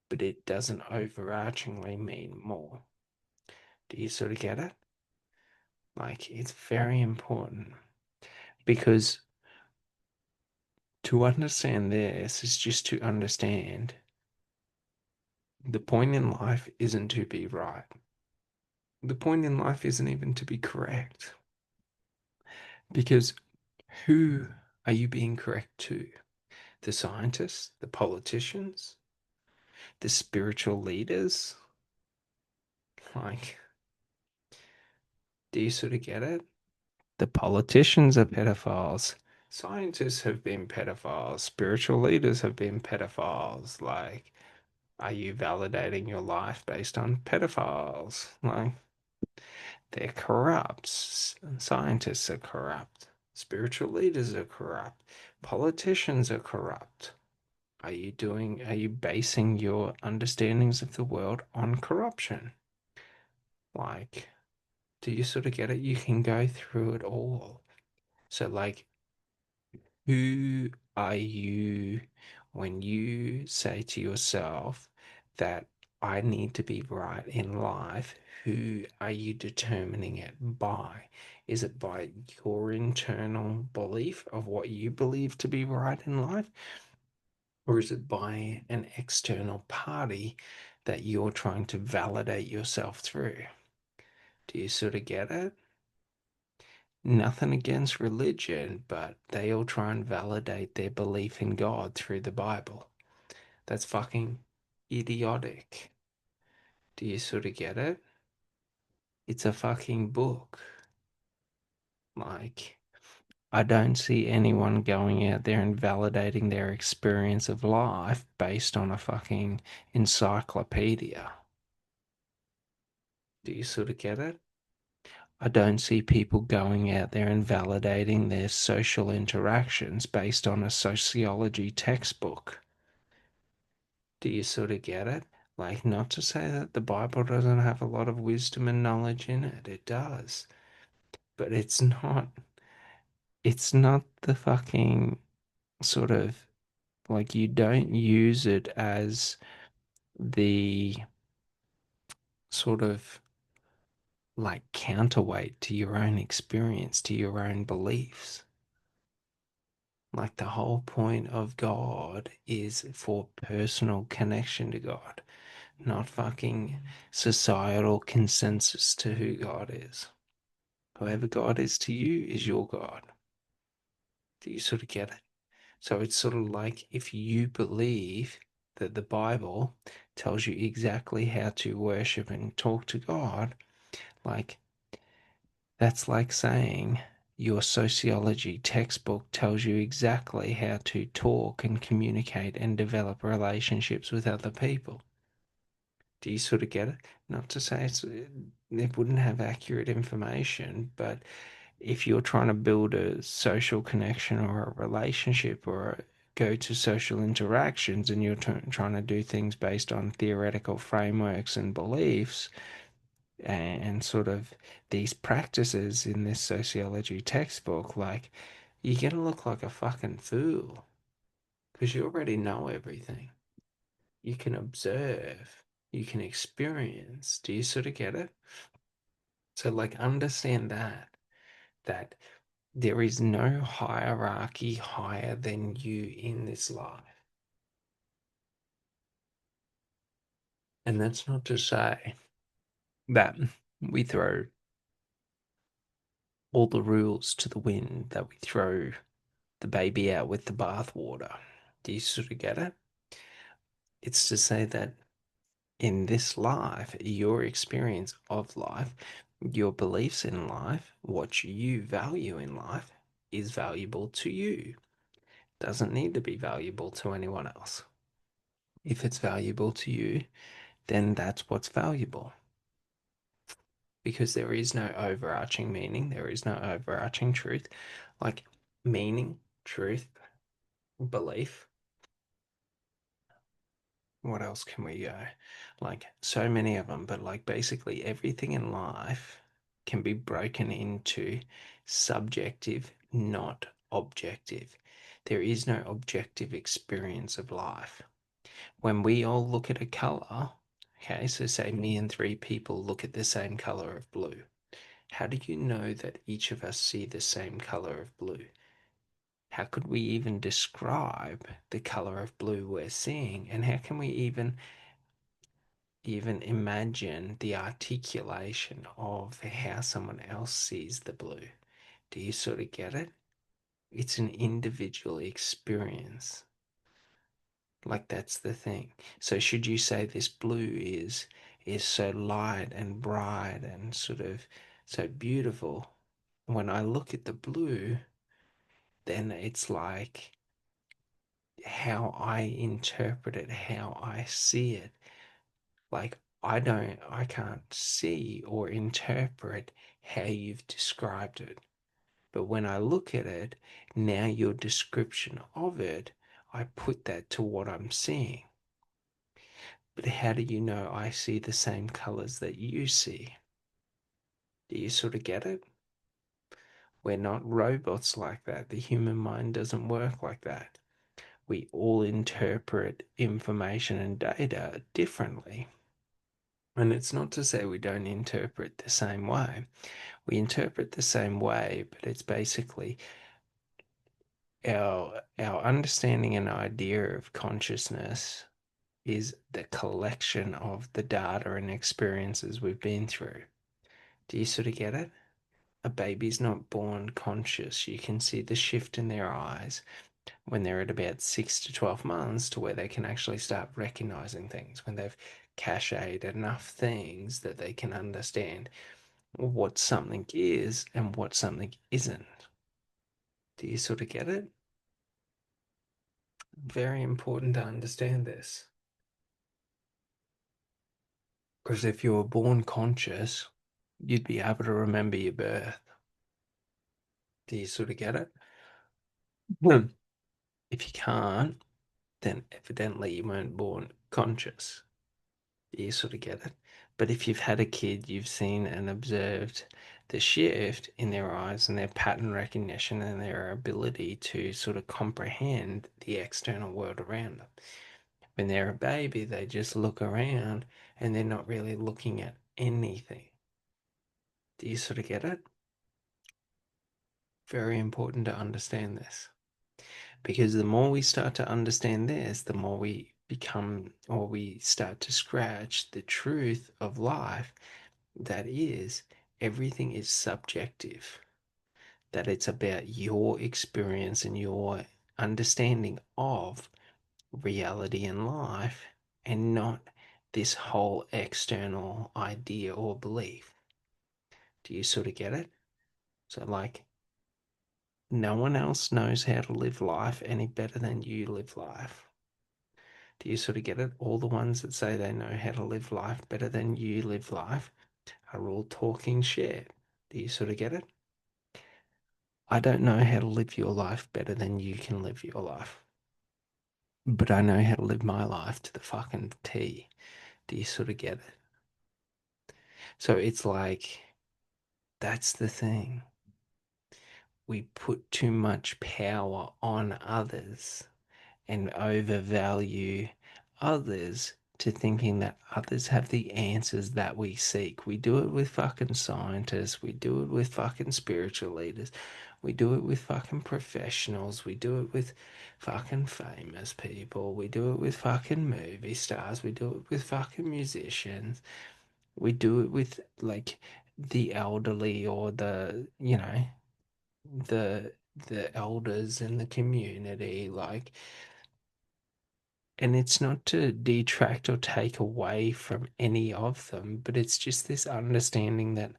but it doesn't overarchingly mean more. Do you sort of get it? Like, it's very important because to understand this is just to understand the point in life isn't to be right. The point in life isn't even to be correct. Because who are you being correct to? The scientists, the politicians, the spiritual leaders? Like, do you sort of get it? The politicians are pedophiles. Scientists have been pedophiles. Spiritual leaders have been pedophiles. Like, are you validating your life based on pedophiles? Like, they're corrupt. Scientists are corrupt. Spiritual leaders are corrupt. Politicians are corrupt. Are you basing your understandings of the world on corruption? Like, do you sort of get it? You can go through it all. So, like, who are you when you say to yourself that I need to be right in life? Who are you determining it by? Is it by your internal belief of what you believe to be right in life? Or is it by an external party that you're trying to validate yourself through? Do you sort of get it? Nothing against religion, but they all try and validate their belief in God through the Bible. That's fucking idiotic. Do you sort of get it? It's a fucking book. Like, I don't see anyone going out there and validating their experience of life based on a fucking encyclopedia. Do you sort of get it? I don't see people going out there and validating their social interactions based on a sociology textbook. Do you sort of get it? Like, not to say that the Bible doesn't have a lot of wisdom and knowledge in it, it does. But it's not the fucking sort of, like, you don't use it as the sort of like counterweight to your own experience, to your own beliefs. Like, the whole point of God is for personal connection to God, not fucking societal consensus to who God is. Whoever God is to you is your God. Do you sort of get it? So it's sort of like if you believe that the Bible tells you exactly how to worship and talk to God, like, that's like saying your sociology textbook tells you exactly how to talk and communicate and develop relationships with other people. Do you sort of get it? Not to say it wouldn't have accurate information, but if you're trying to build a social connection or a relationship or go to social interactions and you're trying to do things based on theoretical frameworks and beliefs and sort of these practices in this sociology textbook, like you're gonna look like a fucking fool because you already know everything. You can observe, you can experience. Do you sort of get it? So, like, understand that there is no hierarchy higher than you in this life. And that's not to say that we throw all the rules to the wind, that we throw the baby out with the bathwater. Do you sort of get it? It's to say that in this life, your experience of life, your beliefs in life, what you value in life is valuable to you. Doesn't need to be valuable to anyone else. If it's valuable to you, then that's what's valuable. Because there is no overarching meaning, there is no overarching truth. Like meaning, truth, belief. What else can we go? Like so many of them, but like basically everything in life can be broken into subjective, not objective. There is no objective experience of life. When we all look at a color, okay, so say me and three people look at the same color of blue. How do you know that each of us see the same color of blue? How could we even describe the color of blue we're seeing? And how can we even imagine the articulation of how someone else sees the blue? Do you sort of get it? It's an individual experience. Like that's the thing. So should you say this blue is so light and bright and sort of so beautiful, when I look at the blue, then it's like how I interpret it, how I see it. Like I can't see or interpret how you've described it. But when I look at it, now your description of it, I put that to what I'm seeing. But how do you know I see the same colors that you see? Do you sort of get it? We're not robots like that. The human mind doesn't work like that. We all interpret information and data differently. And it's not to say we don't interpret the same way. We interpret the same way, but it's basically our understanding and idea of consciousness is the collection of the data and experiences we've been through. Do you sort of get it? A baby's not born conscious. You can see the shift in their eyes when they're at about 6 to 12 months to where they can actually start recognizing things, when they've cached enough things that they can understand what something is and what something isn't. Do you sort of get it? Very important to understand this. Because if you were born conscious, you'd be able to remember your birth. Do you sort of get it? Hmm. If you can't, then evidently you weren't born conscious. You sort of get it. But if you've had a kid, you've seen and observed the shift in their eyes and their pattern recognition and their ability to sort of comprehend the external world around them. When they're a baby, they just look around and they're not really looking at anything. Do you sort of get it? Very important to understand this. Because the more we start to understand this, the more we become or we start to scratch the truth of life, that is, everything is subjective, that it's about your experience and your understanding of reality and life and not this whole external idea or belief. Do you sort of get it? So, like, no one else knows how to live life any better than you live life. Do you sort of get it? All the ones that say they know how to live life better than you live life are all talking shit. Do you sort of get it? I don't know how to live your life better than you can live your life, but I know how to live my life to the fucking T. Do you sort of get it? So it's like, that's the thing. We put too much power on others and overvalue others to thinking that others have the answers that we seek. We do it with fucking scientists, we do it with fucking spiritual leaders, we do it with fucking professionals, we do it with fucking famous people, we do it with fucking movie stars, we do it with fucking musicians, we do it with like the elderly or the the elders in the community, like, and it's not to detract or take away from any of them, but it's just this understanding that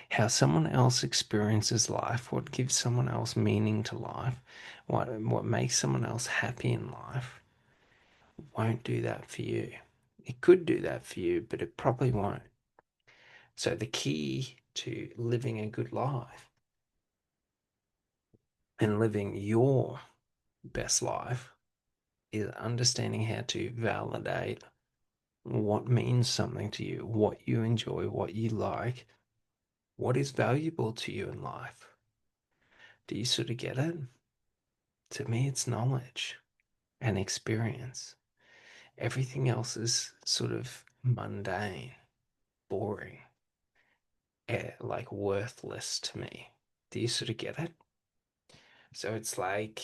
how someone else experiences life, what gives someone else meaning to life, what makes someone else happy in life, won't do that for you. It could do that for you, but it probably won't. So the key to living a good life and living your best life is understanding how to validate what means something to you, what you enjoy, what you like, what is valuable to you in life. Do you sort of get it? To me, it's knowledge and experience. Everything else is sort of mundane, boring, like worthless to me. Do you sort of get it? So it's like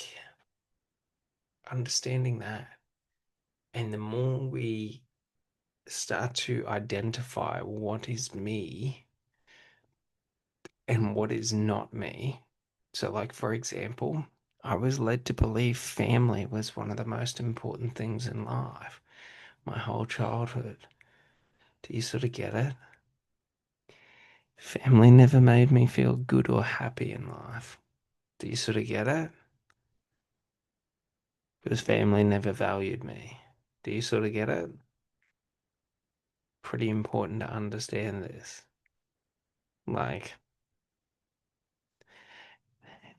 understanding that. And the more we start to identify what is me and what is not me. So, like, for example, I was led to believe family was one of the most important things in life my whole childhood. Do you sort of get it? Family never made me feel good or happy in life. Do you sort of get it? Because family never valued me. Do you sort of get it? Pretty important to understand this. Like,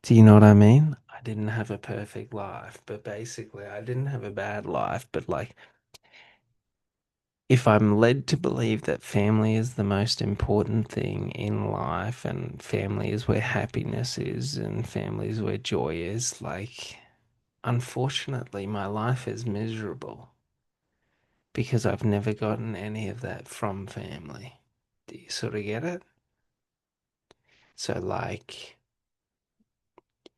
do you know what I mean? I didn't have a perfect life, but basically, I didn't have a bad life, but like, if I'm led to believe that family is the most important thing in life and family is where happiness is and family is where joy is, like, unfortunately, my life is miserable because I've never gotten any of that from family. Do you sort of get it? So, like,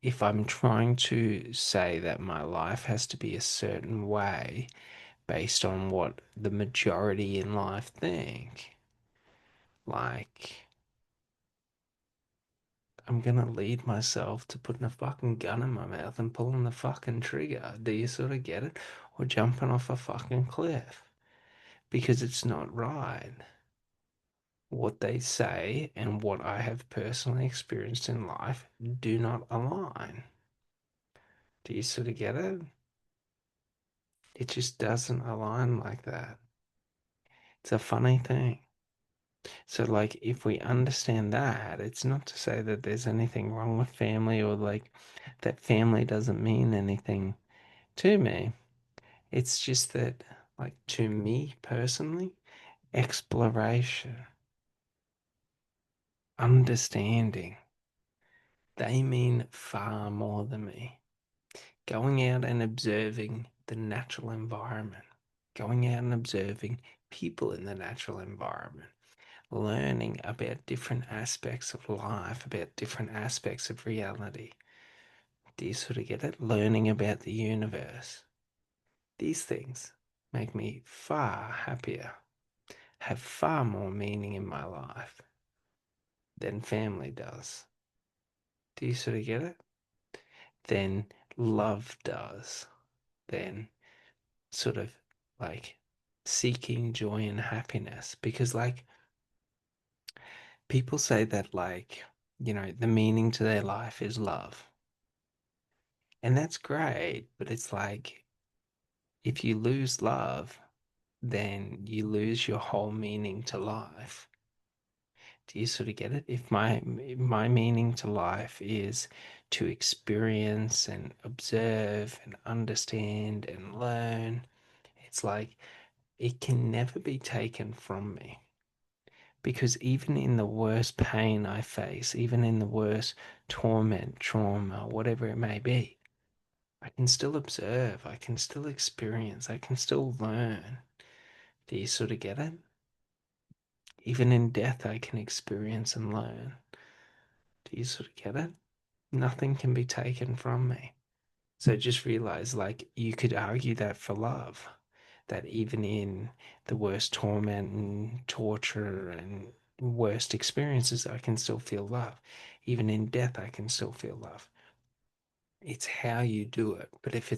if I'm trying to say that my life has to be a certain way based on what the majority in life think, like, I'm gonna lead myself to putting a fucking gun in my mouth and pulling the fucking trigger. Do you sort of get it? Or jumping off a fucking cliff. Because it's not right. What they say and what I have personally experienced in life do not align. Do you sort of get it? It just doesn't align like that. It's a funny thing. So, like, if we understand that, it's not to say that there's anything wrong with family or like that family doesn't mean anything to me. It's just that, like, to me personally, exploration, understanding, they mean far more than me. Going out and observing the natural environment, going out and observing people in the natural environment, learning about different aspects of life, about different aspects of reality. Do you sort of get it? Learning about the universe. These things make me far happier, have far more meaning in my life than family does. Do you sort of get it? Than love does. Than sort of like seeking joy and happiness. Because, like, people say that, like, the meaning to their life is love. And that's great. But it's like, if you lose love, then you lose your whole meaning to life. Do you sort of get it? If my meaning to life is to experience and observe and understand and learn, it's like it can never be taken from me. Because even in the worst pain I face, even in the worst torment, trauma, whatever it may be, I can still observe, I can still experience, I can still learn. Do you sort of get it? Even in death, I can experience and learn. Do you sort of get it? Nothing can be taken from me. So just realize, like, you could argue that for love, that even in the worst torment and torture and worst experiences, I can still feel love. Even in death, I can still feel love. It's how you do it. But if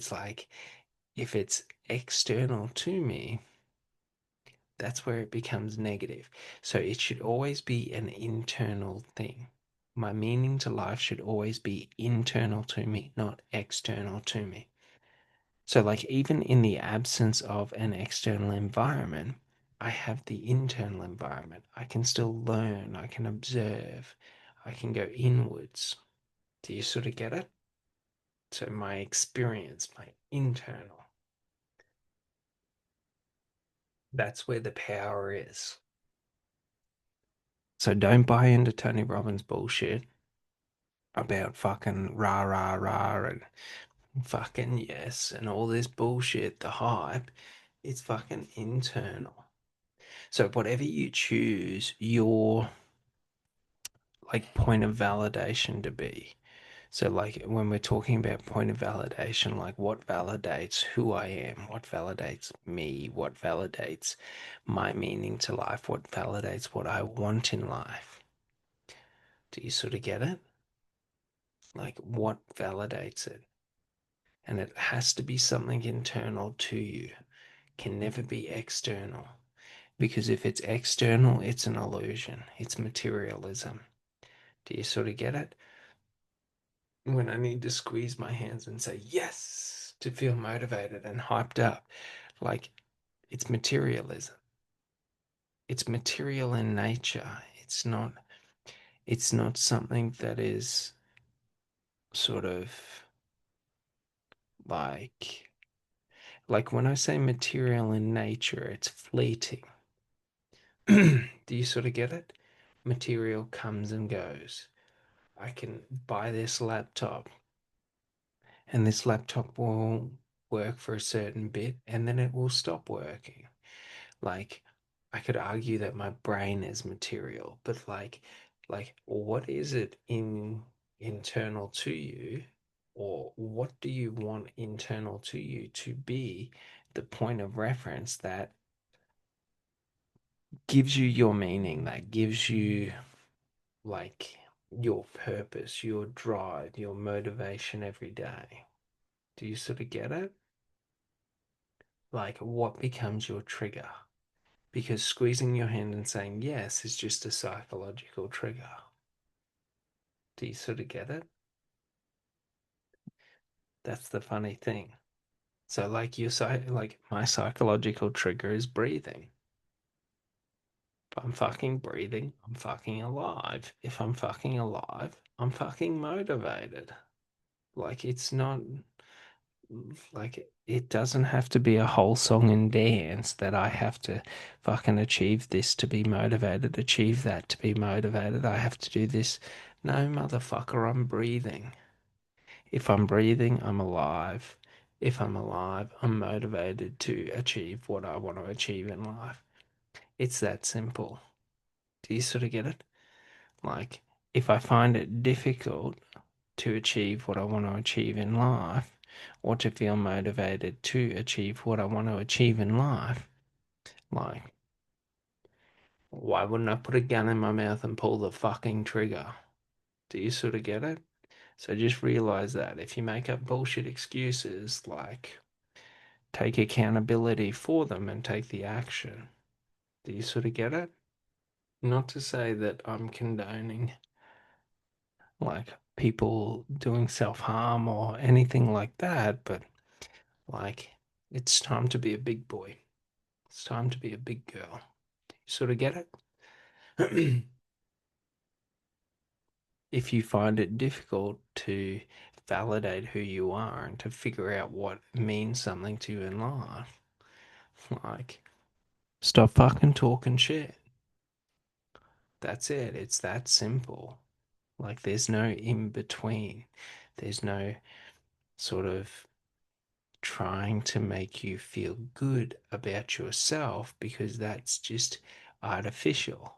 it's external to me, that's where it becomes negative. So it should always be an internal thing. My meaning to life should always be internal to me, not external to me. So, like, even in the absence of an external environment, I have the internal environment. I can still learn, I can observe, I can go inwards. Do you sort of get it? So, my experience, my internal, that's where the power is. So, don't buy into Tony Robbins' bullshit about fucking rah, rah, rah, and fucking yes, and all this bullshit, the hype. It's fucking internal. So whatever you choose your like point of validation to be. So like when we're talking about point of validation, like what validates who I am, what validates me, what validates my meaning to life, what validates what I want in life. Do you sort of get it? Like what validates it? And it has to be something internal to you. Can never be external. Because if it's external, it's an illusion. It's materialism. Do you sort of get it? When I need to squeeze my hands and say yes to feel motivated and hyped up, like it's materialism. It's material in nature. It's not something that is sort of like like when I say material in nature, it's fleeting. Do you sort of get it? Material comes and goes. I can buy this laptop and this laptop will work for a certain bit and then it will stop working. Like I could argue that my brain is material, but like what is it in internal to you or what do you want internal to you to be the point of reference that gives you your meaning, that gives you like your purpose, your drive, your motivation every day. Do you sort of get it? Like, what becomes your trigger? Because squeezing your hand and saying yes is just a psychological trigger. Do you sort of get it? That's the funny thing. So, like, like my psychological trigger is breathing. If I'm fucking breathing, I'm fucking alive. If I'm fucking alive, I'm fucking motivated. Like, it's not like it doesn't have to be a whole song and dance that I have to fucking achieve this to be motivated, achieve that to be motivated. I have to do this. No, motherfucker, I'm breathing. If I'm breathing, I'm alive. If I'm alive, I'm motivated to achieve what I want to achieve in life. It's that simple. Do you sort of get it? Like, if I find it difficult to achieve what I want to achieve in life or to feel motivated to achieve what I want to achieve in life, like, why wouldn't I put a gun in my mouth and pull the fucking trigger? Do you sort of get it? So just realize that if you make up bullshit excuses, like, take accountability for them and take the action. Do you sort of get it? Not to say that I'm condoning like people doing self-harm or anything like that, but like it's time to be a big boy. It's time to be a big girl. You sort of get it? if you find it difficult to validate who you are and to figure out what means something to you in life, like, stop fucking talking shit. That's it. It's that simple. Like, there's no in between. There's no sort of trying to make you feel good about yourself because that's just artificial.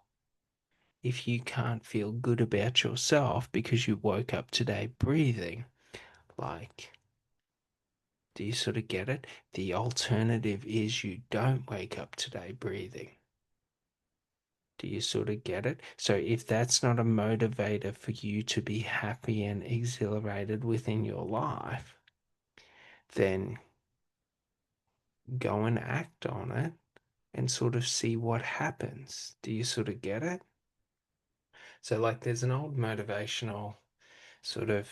If you can't feel good about yourself because you woke up today breathing, like, do you sort of get it? The alternative is you don't wake up today breathing. Do you sort of get it? So if that's not a motivator for you to be happy and exhilarated within your life, then go and act on it and sort of see what happens. Do you sort of get it? So, like, there's an old motivational sort of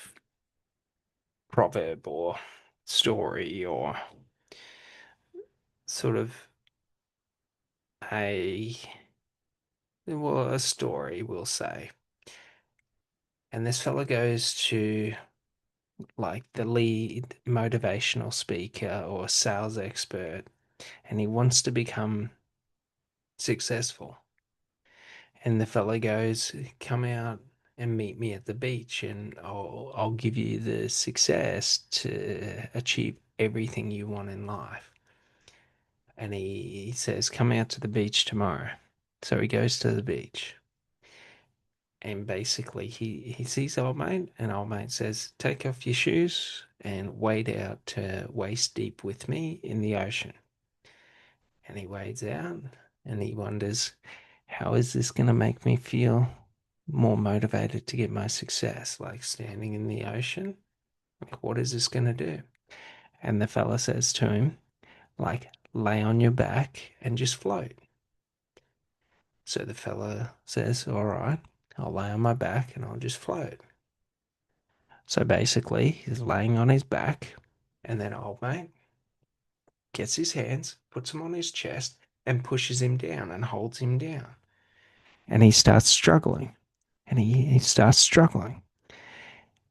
proverb or story or sort of a, well, a story, we'll say. And this fella goes to like the lead motivational speaker or sales expert, and he wants to become successful. And the fella goes, "Come out and meet me at the beach, and I'll give you the success to achieve everything you want in life." And he says, "Come out to the beach tomorrow." So he goes to the beach. And basically, he sees old mate, and old mate says, "Take off your shoes and wade out to waist deep with me in the ocean." And he wades out, and he wonders, how is this going to make me feel more motivated to get my success? Like standing in the ocean? Like, what is this going to do? And the fella says to him, like, lay on your back and just float. So the fella says, all right, I'll lay on my back and I'll just float. So basically, he's laying on his back, and then old mate gets his hands, puts them on his chest, and pushes him down and holds him down. And he starts struggling, and he starts struggling.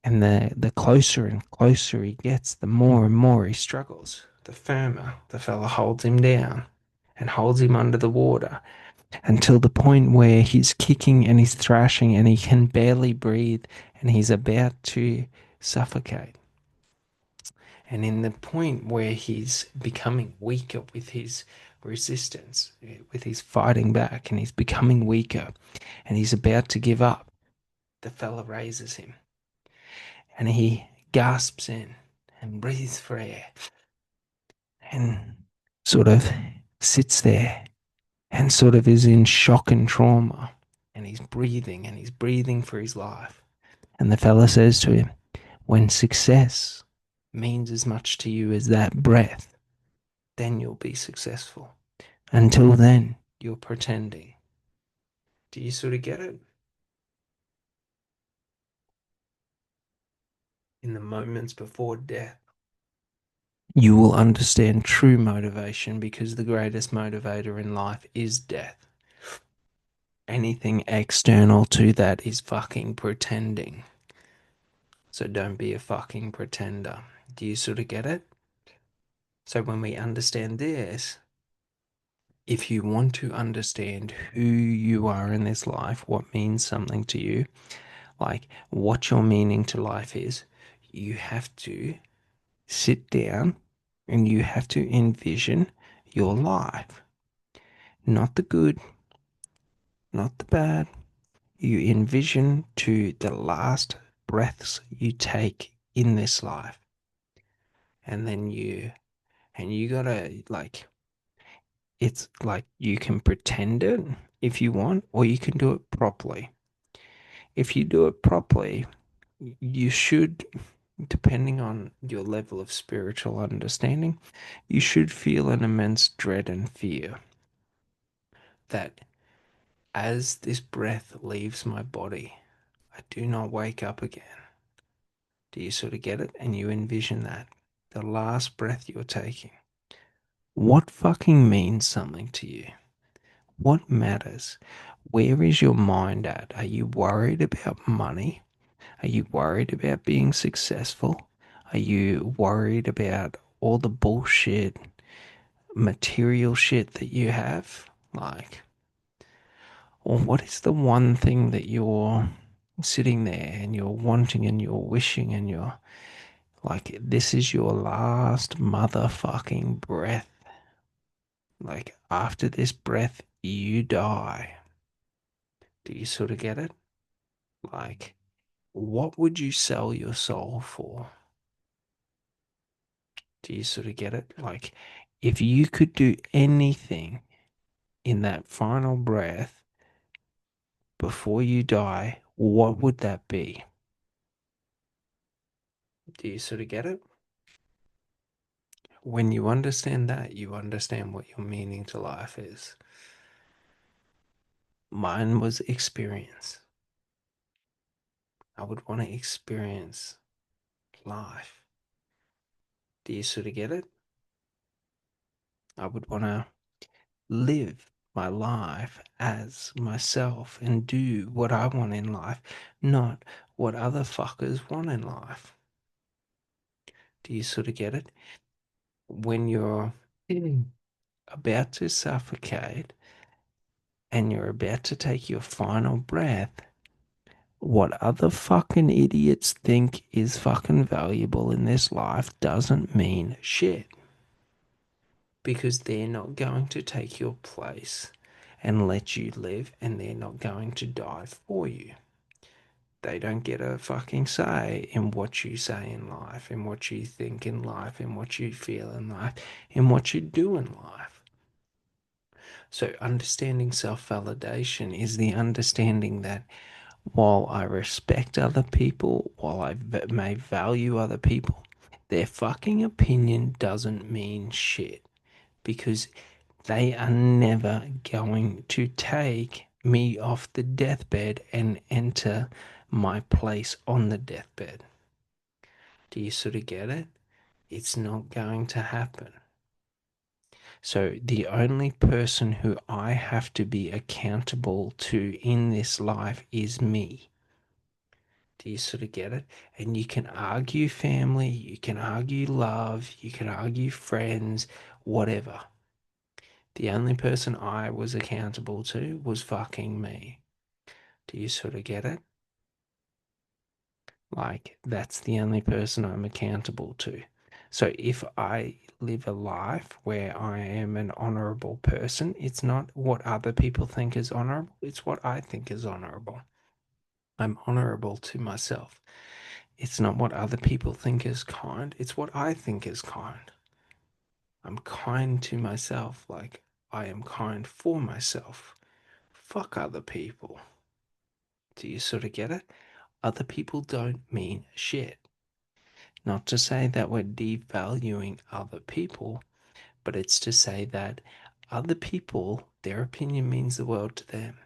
And the closer and closer he gets, the more and more he struggles. The firmer the fella holds him down and holds him under the water until the point where he's kicking and he's thrashing and he can barely breathe and he's about to suffocate. And in the point where he's becoming weaker with his resistance, with his fighting back, and he's becoming weaker, and he's about to give up, the fella raises him, and he gasps in and breathes for air, and sort of sits there and sort of is in shock and trauma, and he's breathing for his life. And the fella says to him, when success means as much to you as that breath, then you'll be successful. Until then, you're pretending. Do you sort of get it? In the moments before death, you will understand true motivation because the greatest motivator in life is death. Anything external to that is fucking pretending. So don't be a fucking pretender. Do you sort of get it? So when we understand this, if you want to understand who you are in this life, what means something to you, like what your meaning to life is, you have to sit down and you have to envision your life. Not the good, not the bad. You envision to the last breaths you take in this life. And then you gotta, like, it's like you can pretend it if you want, or you can do it properly. If you do it properly, you should, depending on your level of spiritual understanding, you should feel an immense dread and fear that as this breath leaves my body, I do not wake up again. Do you sort of get it? And you envision that. The last breath you're taking. What fucking means something to you? What matters? Where is your mind at? Are you worried about money? Are you worried about being successful? Are you worried about all the bullshit, material shit that you have? Like, or what is the one thing that you're sitting there and you're wanting and you're wishing and you're like, this is your last motherfucking breath. Like, after this breath, you die. Do you sort of get it? Like, what would you sell your soul for? Do you sort of get it? Like, if you could do anything in that final breath before you die, what would that be? Do you sort of get it? When you understand that, you understand what your meaning to life is. Mine was experience. I would want to experience life. Do you sort of get it? I would want to live my life as myself and do what I want in life, not what other fuckers want in life. Do you sort of get it? When you're about to suffocate and you're about to take your final breath, what other fucking idiots think is fucking valuable in this life doesn't mean shit. Because they're not going to take your place and let you live, and they're not going to die for you. They don't get a fucking say in what you say in life, in what you think in life, in what you feel in life, in what you do in life. So, understanding self validation is the understanding that while I respect other people, while I may value other people, their fucking opinion doesn't mean shit because they are never going to take me off the deathbed and enter my place on the deathbed. Do you sort of get it? It's not going to happen. So the only person who I have to be accountable to in this life is me. Do you sort of get it? And you can argue family, you can argue love, you can argue friends, whatever. The only person I was accountable to was fucking me. Do you sort of get it? Like, that's the only person I'm accountable to. So if I live a life where I am an honorable person, it's not what other people think is honorable, it's what I think is honorable. I'm honorable to myself. It's not what other people think is kind, it's what I think is kind. I'm kind to myself, like I am kind for myself. Fuck other people. Do you sort of get it? Other people don't mean shit. Not to say that we're devaluing other people, but it's to say that other people, their opinion means the world to them.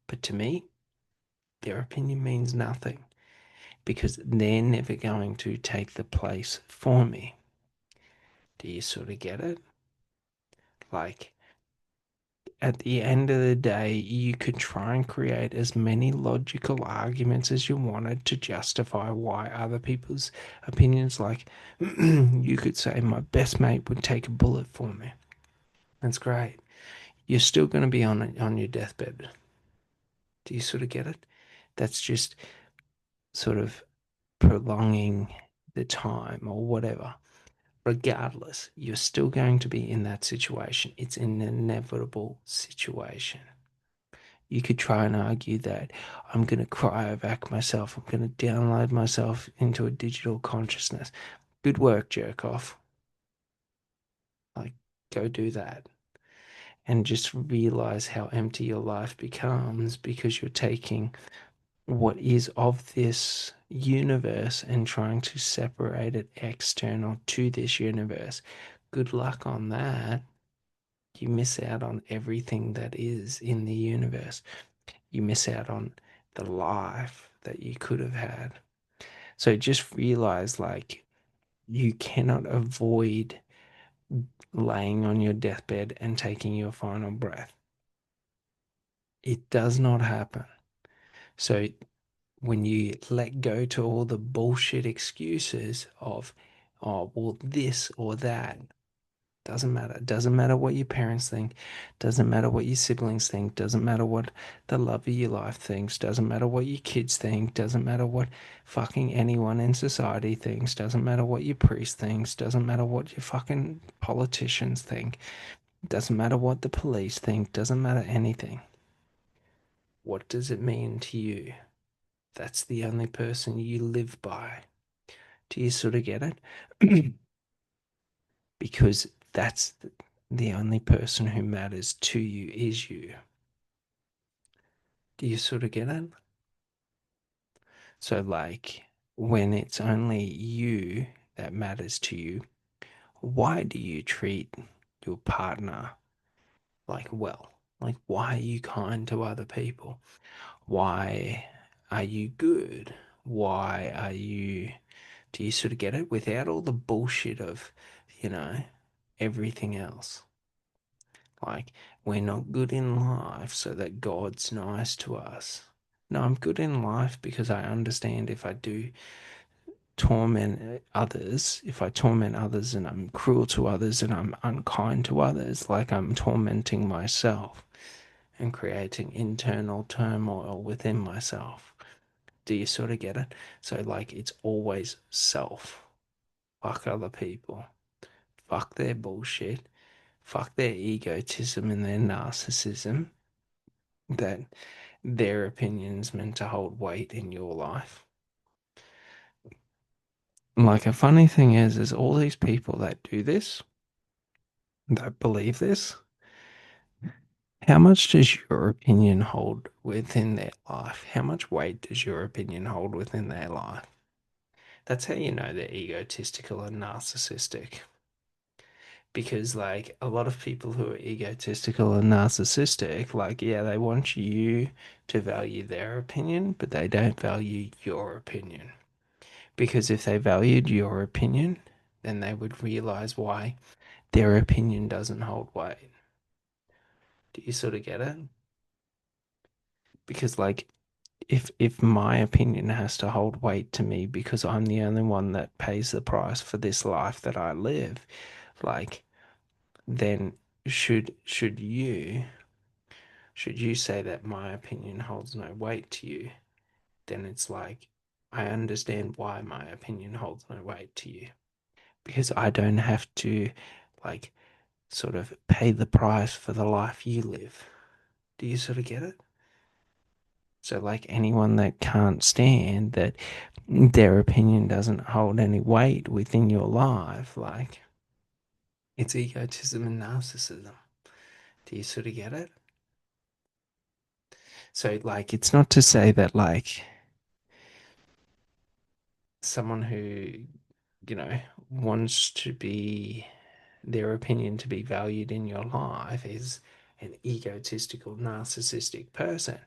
But to me, their opinion means nothing because they're never going to take the place for me. Do you sort of get it? Like, at the end of the day, you could try and create as many logical arguments as you wanted to justify why other people's opinions, like, you could say, my best mate would take a bullet for me. That's great. You're still going to be on your deathbed. Do you sort of get it? That's just sort of prolonging the time or whatever. Regardless, you're still going to be in that situation. It's an inevitable situation. You could try and argue that I'm going to cryovac myself, I'm going to download myself into a digital consciousness. Good work, jerk off. Like, go do that. And just realize how empty your life becomes because you're taking what is of this universe and trying to separate it external to this universe. Good luck on that. You miss out on everything that is in the universe. You miss out on the life that you could have had. So just realize like you cannot avoid laying on your deathbed and taking your final breath. It does not happen. So when you let go to all the bullshit excuses of, oh, well, this or that. Doesn't matter. Doesn't matter what your parents think. Doesn't matter what your siblings think. Doesn't matter what the love of your life thinks. Doesn't matter what your kids think. Doesn't matter what fucking anyone in society thinks. Doesn't matter what your priest thinks. Doesn't matter what your fucking politicians think. Doesn't matter what the police think. Doesn't matter anything. What does it mean to you? That's the only person you live by. Do you sort of get it? Because that's the only person who matters to you is you. Do you sort of get it? So, like, when it's only you that matters to you, why do you treat your partner like well? Like, why are you kind to other people? Why are you good? Why are you. Do you sort of get it? Without all the bullshit of, you know, everything else. Like, we're not good in life so that God's nice to us. No, I'm good in life because I understand if I do torment others, if I torment others and I'm cruel to others and I'm unkind to others, like I'm tormenting myself and creating internal turmoil within myself. Do you sort of get it? So, like, it's always self. Fuck other people. Fuck their bullshit. Fuck their egotism and their narcissism that their opinion's meant to hold weight in your life. Like, a funny thing is all these people that do this, that believe this, how much does your opinion hold within their life? How much weight does your opinion hold within their life? That's how you know they're egotistical and narcissistic. Because, like, a lot of people who are egotistical and narcissistic, like, yeah, they want you to value their opinion, but they don't value your opinion. Because if they valued your opinion, then they would realize why their opinion doesn't hold weight. Do you sort of get it? Because, like, if my opinion has to hold weight to me because I'm the only one that pays the price for this life that I live, like, then should you say that my opinion holds no weight to you, then it's like, I understand why my opinion holds no weight to you. Because I don't have to, like, sort of pay the price for the life you live. Do you sort of get it? So, like, anyone that can't stand that their opinion doesn't hold any weight within your life, like, it's egotism and narcissism. Do you sort of get it? So, like, it's not to say that, like, someone who, you know, wants to be their opinion to be valued in your life is an egotistical, narcissistic person.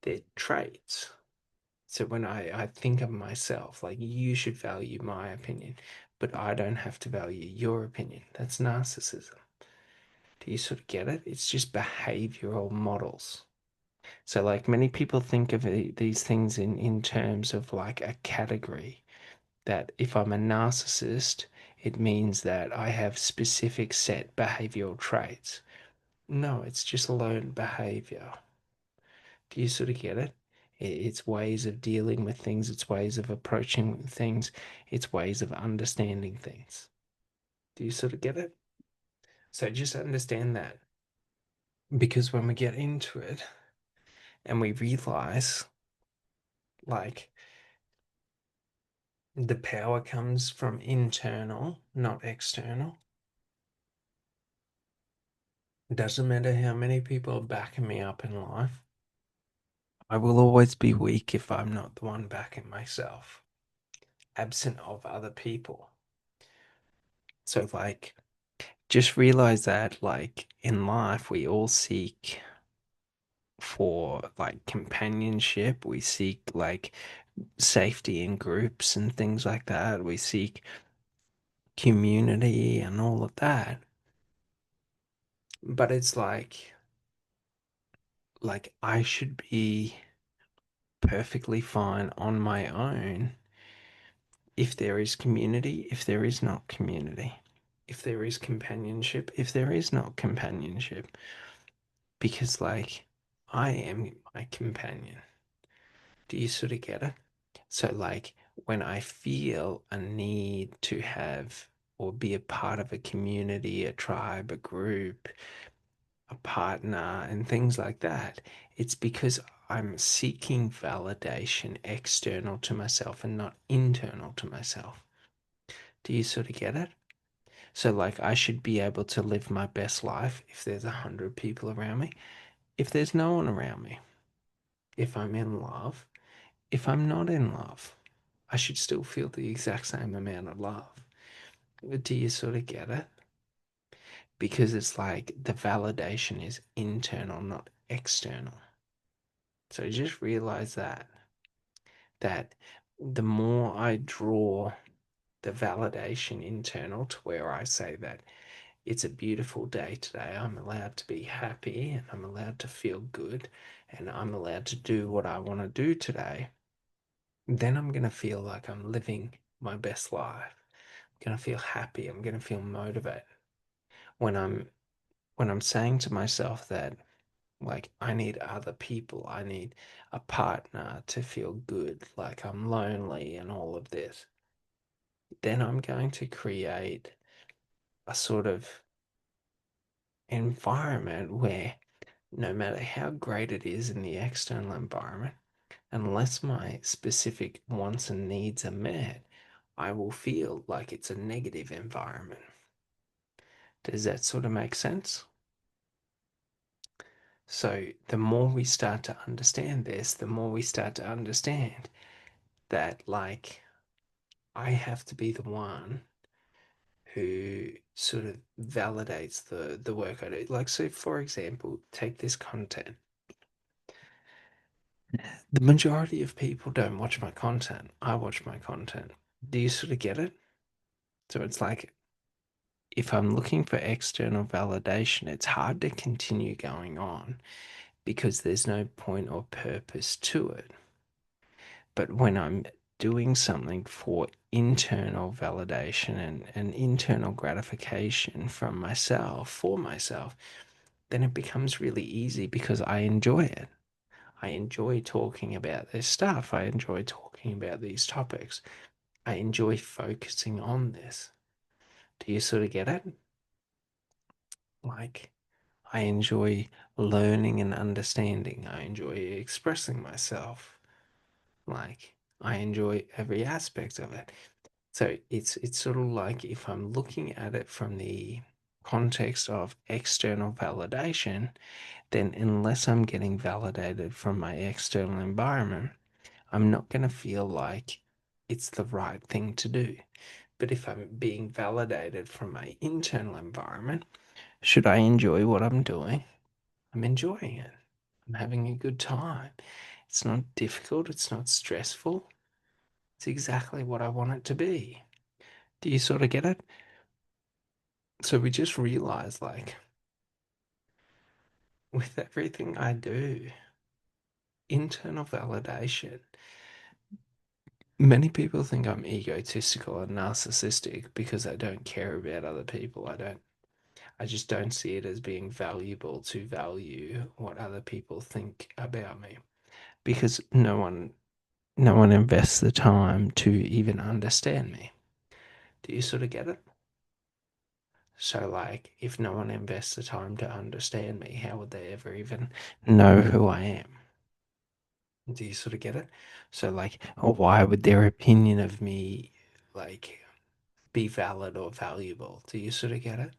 They're traits. So when I think of myself, like, you should value my opinion, but I don't have to value your opinion. That's narcissism. Do you sort of get it? It's just behavioral models. So, like, many people think of these things in terms of like a category that if I'm a narcissist, it means that I have specific set behavioral traits. No, it's just learned behavior. Do you sort of get it? It's ways of dealing with things, it's ways of approaching things, it's ways of understanding things. Do you sort of get it? So just understand that. Because when we get into it and we realize, like, the power comes from internal, not external. It doesn't matter how many people are backing me up in life. I will always be weak if I'm not the one backing myself, absent of other people. So, like, just realize that, like, in life, we all seek for, like, companionship. We seek, like, safety in groups and things like that. We seek community and all of that. But it's like I should be perfectly fine on my own if there is community, if there is not community, if there is companionship, if there is not companionship. Because, like, I am my companion. Do you sort of get it? So, like, when I feel a need to have or be a part of a community, a tribe, a group, a partner, and things like that, it's because I'm seeking validation external to myself and not internal to myself. Do you sort of get it? So, like, I should be able to live my best life if there's 100 people around me, if there's no one around me, if I'm in love, if I'm not in love. I should still feel the exact same amount of love. Do you sort of get it? Because it's like the validation is internal, not external. So just realize that the more I draw the validation internal to where I say that it's a beautiful day today, I'm allowed to be happy and I'm allowed to feel good and I'm allowed to do what I want to do today, then I'm going to feel like I'm living my best life. I'm going to feel happy. I'm going to feel motivated. When I'm when I'm saying to myself that, like, I need other people, I need a partner to feel good, like I'm lonely and all of this, then I'm going to create a sort of environment where no matter how great it is in the external environment, unless my specific wants and needs are met, I will feel like it's a negative environment. Does that sort of make sense? So, the more we start to understand this, the more we start to understand that, like, I have to be the one who sort of validates the work I do. Like, so for example, take this content. The majority of people don't watch my content. I watch my content. Do you sort of get it? So it's like if I'm looking for external validation, it's hard to continue going on because there's no point or purpose to it. But when I'm doing something for internal validation and internal gratification from myself, for myself, then it becomes really easy because I enjoy it. I enjoy talking about this stuff. I enjoy talking about these topics. I enjoy focusing on this. Do you sort of get it? Like, I enjoy learning and understanding. I enjoy expressing myself. Like, I enjoy every aspect of it. So it's sort of like if I'm looking at it from the context of external validation, then unless I'm getting validated from my external environment, I'm not going to feel like it's the right thing to do. But if I'm being validated from my internal environment, should I enjoy what I'm doing? I'm enjoying it. I'm having a good time. It's not difficult, it's not stressful. It's exactly what I want it to be. Do you sort of get it? So we just realize, like, with everything I do, internal validation, many people think I'm egotistical and narcissistic because I don't care about other people. I just don't see it as being valuable to value what other people think about me because no one invests the time to even understand me. Do you sort of get it? So, like, if no one invests the time to understand me, how would they ever even know who I am? Do you sort of get it? So, like, or why would their opinion of me, like, be valid or valuable? Do you sort of get it?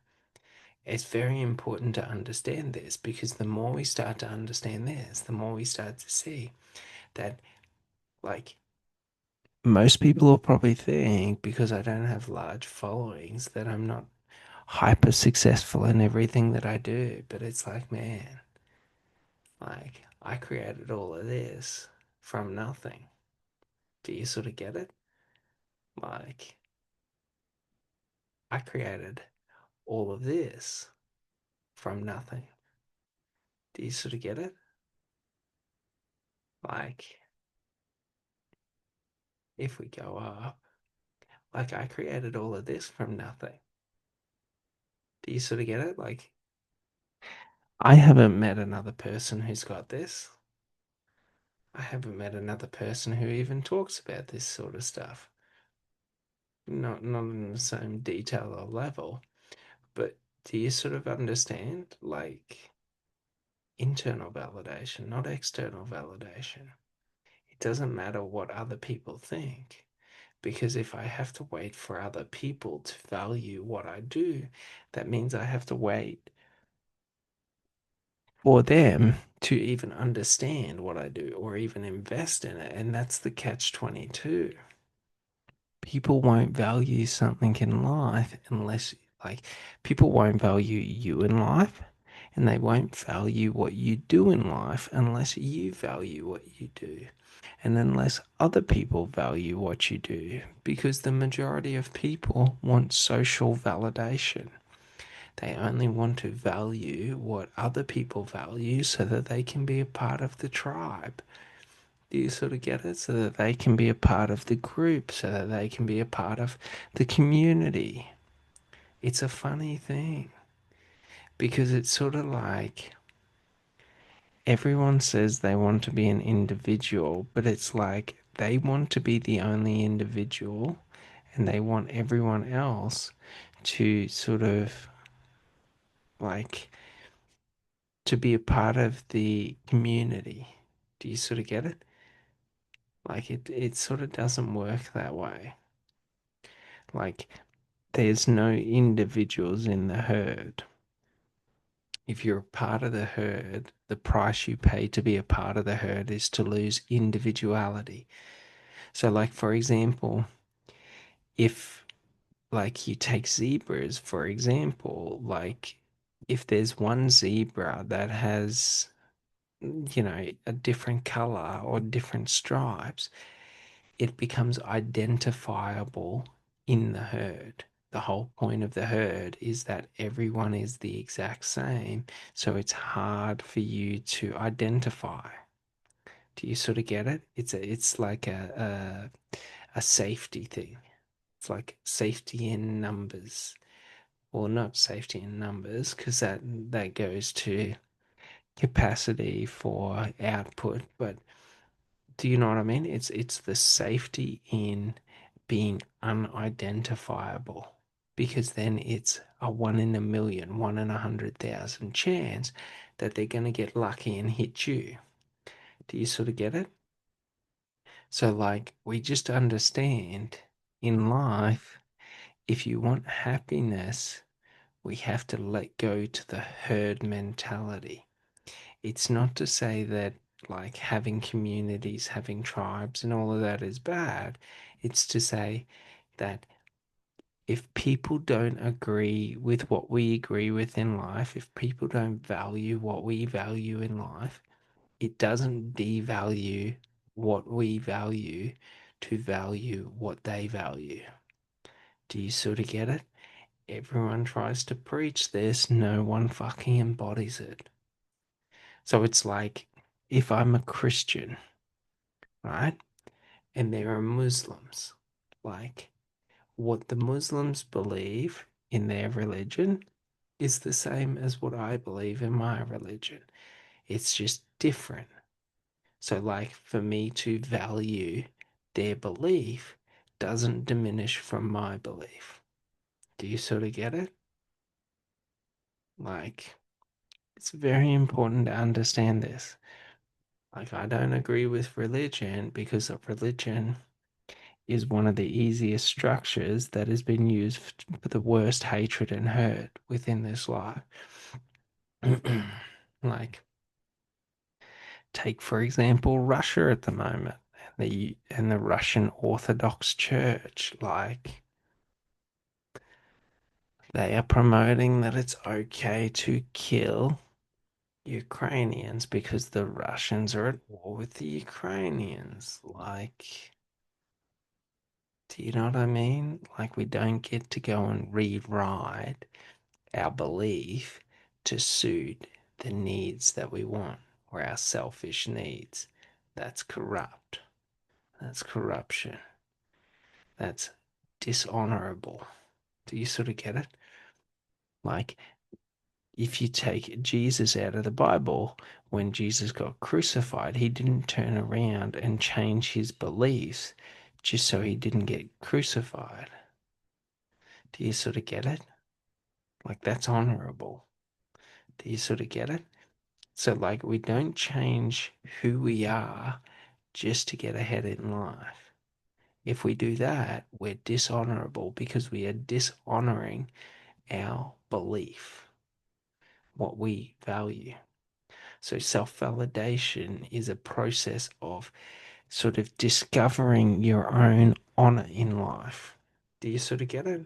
It's very important to understand this because the more we start to understand this, the more we start to see that, like, most people will probably think because I don't have large followings that I'm not hyper successful in everything that I do. But it's like, man, like, I created all of this from nothing. Do you sort of get it? Like, I created all of this from nothing. Do you sort of get it? Like, if we go up, like I created all of this from nothing. Do you sort of get it? Like, I haven't met another person who's got this. I haven't met another person who even talks about this sort of stuff. Not in the same detail or level, but do you sort of understand? Like internal validation, not external validation. It doesn't matter what other people think. Because if I have to wait for other people to value what I do, that means I have to wait for them to even understand what I do or even invest in it. And that's the catch 22. People won't value something in life unless, like, people won't value you in life and they won't value what you do in life unless you value what you do and unless other people value what you do, because the majority of people want social validation. They only want to value what other people value so that they can be a part of the tribe. Do you sort of get it? So that they can be a part of the group, so that they can be a part of the community. It's a funny thing because it's sort of like everyone says they want to be an individual, but it's like they want to be the only individual and they want everyone else to sort of like to be a part of the community. Do you sort of get it? Like it sort of doesn't work that way. Like there's no individuals in the herd. If you're a part of the herd, the price you pay to be a part of the herd is to lose individuality. So, like, for example, if, like, you take zebras, for example, like, if there's one zebra that has, a different color or different stripes, it becomes identifiable in the herd. The whole point of the herd is that everyone is the exact same, so it's hard for you to identify. Do you sort of get it? It's like a safety thing. It's like safety in numbers, or not safety in numbers, because that goes to capacity for output. But do you know what I mean? It's the safety in being unidentifiable, because then it's a 1 in a million, 1 in 100,000 chance that they're going to get lucky and hit you. Do you sort of get it? So, like, we just understand in life, if you want happiness, we have to let go to the herd mentality. It's not to say that, like, having communities, having tribes, and all of that is bad. It's to say that if people don't agree with what we agree with in life, if people don't value what we value in life, it doesn't devalue what we value to value what they value. Do you sort of get it? Everyone tries to preach this, no one fucking embodies it. So it's like if I'm a Christian, right? And there are Muslims, like what the Muslims believe in their religion is the same as what I believe in my religion. It's just different. So, like, for me to value their belief doesn't diminish from my belief. Do you sort of get it? Like, it's very important to understand this. Like, I don't agree with religion because religion is one of the easiest structures that has been used for the worst hatred and hurt within this life. Like, take for example Russia at the moment, and the Russian Orthodox Church. Like, they are promoting that it's okay to kill Ukrainians because the Russians are at war with the Ukrainians. Like, do you know what I mean? Like, we don't get to go and rewrite our belief to suit the needs that we want or our selfish needs. That's corrupt. That's corruption. That's dishonorable. Do you sort of get it? Like, if you take Jesus out of the Bible, when Jesus got crucified, he didn't turn around and change his beliefs just so he didn't get crucified. Do you sort of get it? Like, that's honorable. Do you sort of get it? So, like, we don't change who we are just to get ahead in life. If we do that, we're dishonorable because we are dishonoring our belief, what we value. So, self validation is a process of sort of discovering your own honor in life. Do you sort of get it?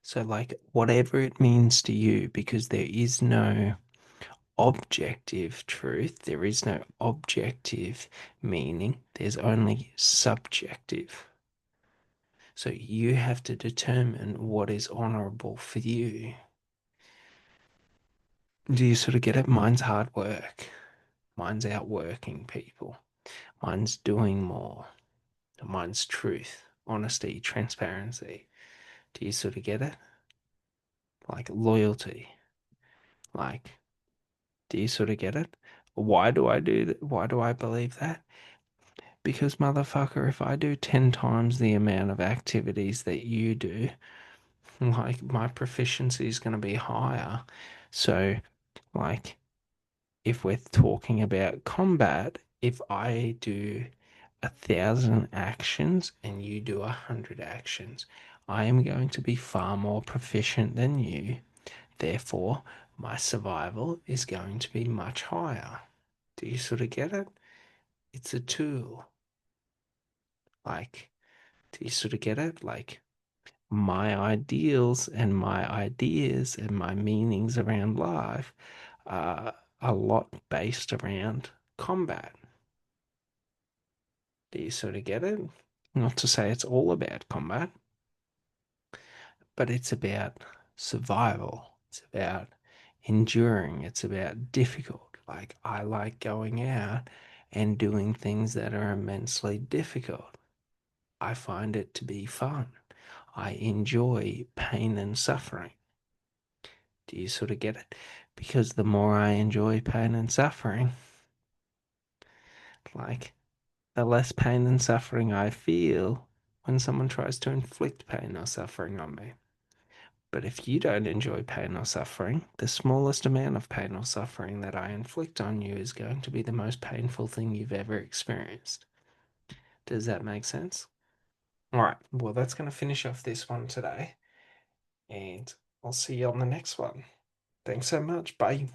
So, like, whatever it means to you, because there is no objective truth, there is no objective meaning, there's only subjective. So, you have to determine what is honorable for you. Do you sort of get it? Mine's hard work, mine's outworking people, mine's doing more, mine's truth, honesty, transparency. Do you sort of get it? Like loyalty. Like, do you sort of get it? Why do I do that? Why do I believe that? Because, motherfucker, if I do 10 times the amount of activities that you do, like, my proficiency is going to be higher. So, like, if we're talking about combat, if I do 1,000 actions and you do 100 actions, I am going to be far more proficient than you. Therefore, my survival is going to be much higher. Do you sort of get it? It's a tool. Like, do you sort of get it? Like, my ideals and my ideas and my meanings around life are a lot based around combat. Do you sort of get it? Not to say it's all about combat, but it's about survival. It's about enduring. It's about difficult. Like, I like going out and doing things that are immensely difficult. I find it to be fun. I enjoy pain and suffering. Do you sort of get it? Because the more I enjoy pain and suffering, like, the less pain and suffering I feel when someone tries to inflict pain or suffering on me. But if you don't enjoy pain or suffering, the smallest amount of pain or suffering that I inflict on you is going to be the most painful thing you've ever experienced. Does that make sense? All right, well, that's going to finish off this one today, and I'll see you on the next one. Thanks so much. Bye.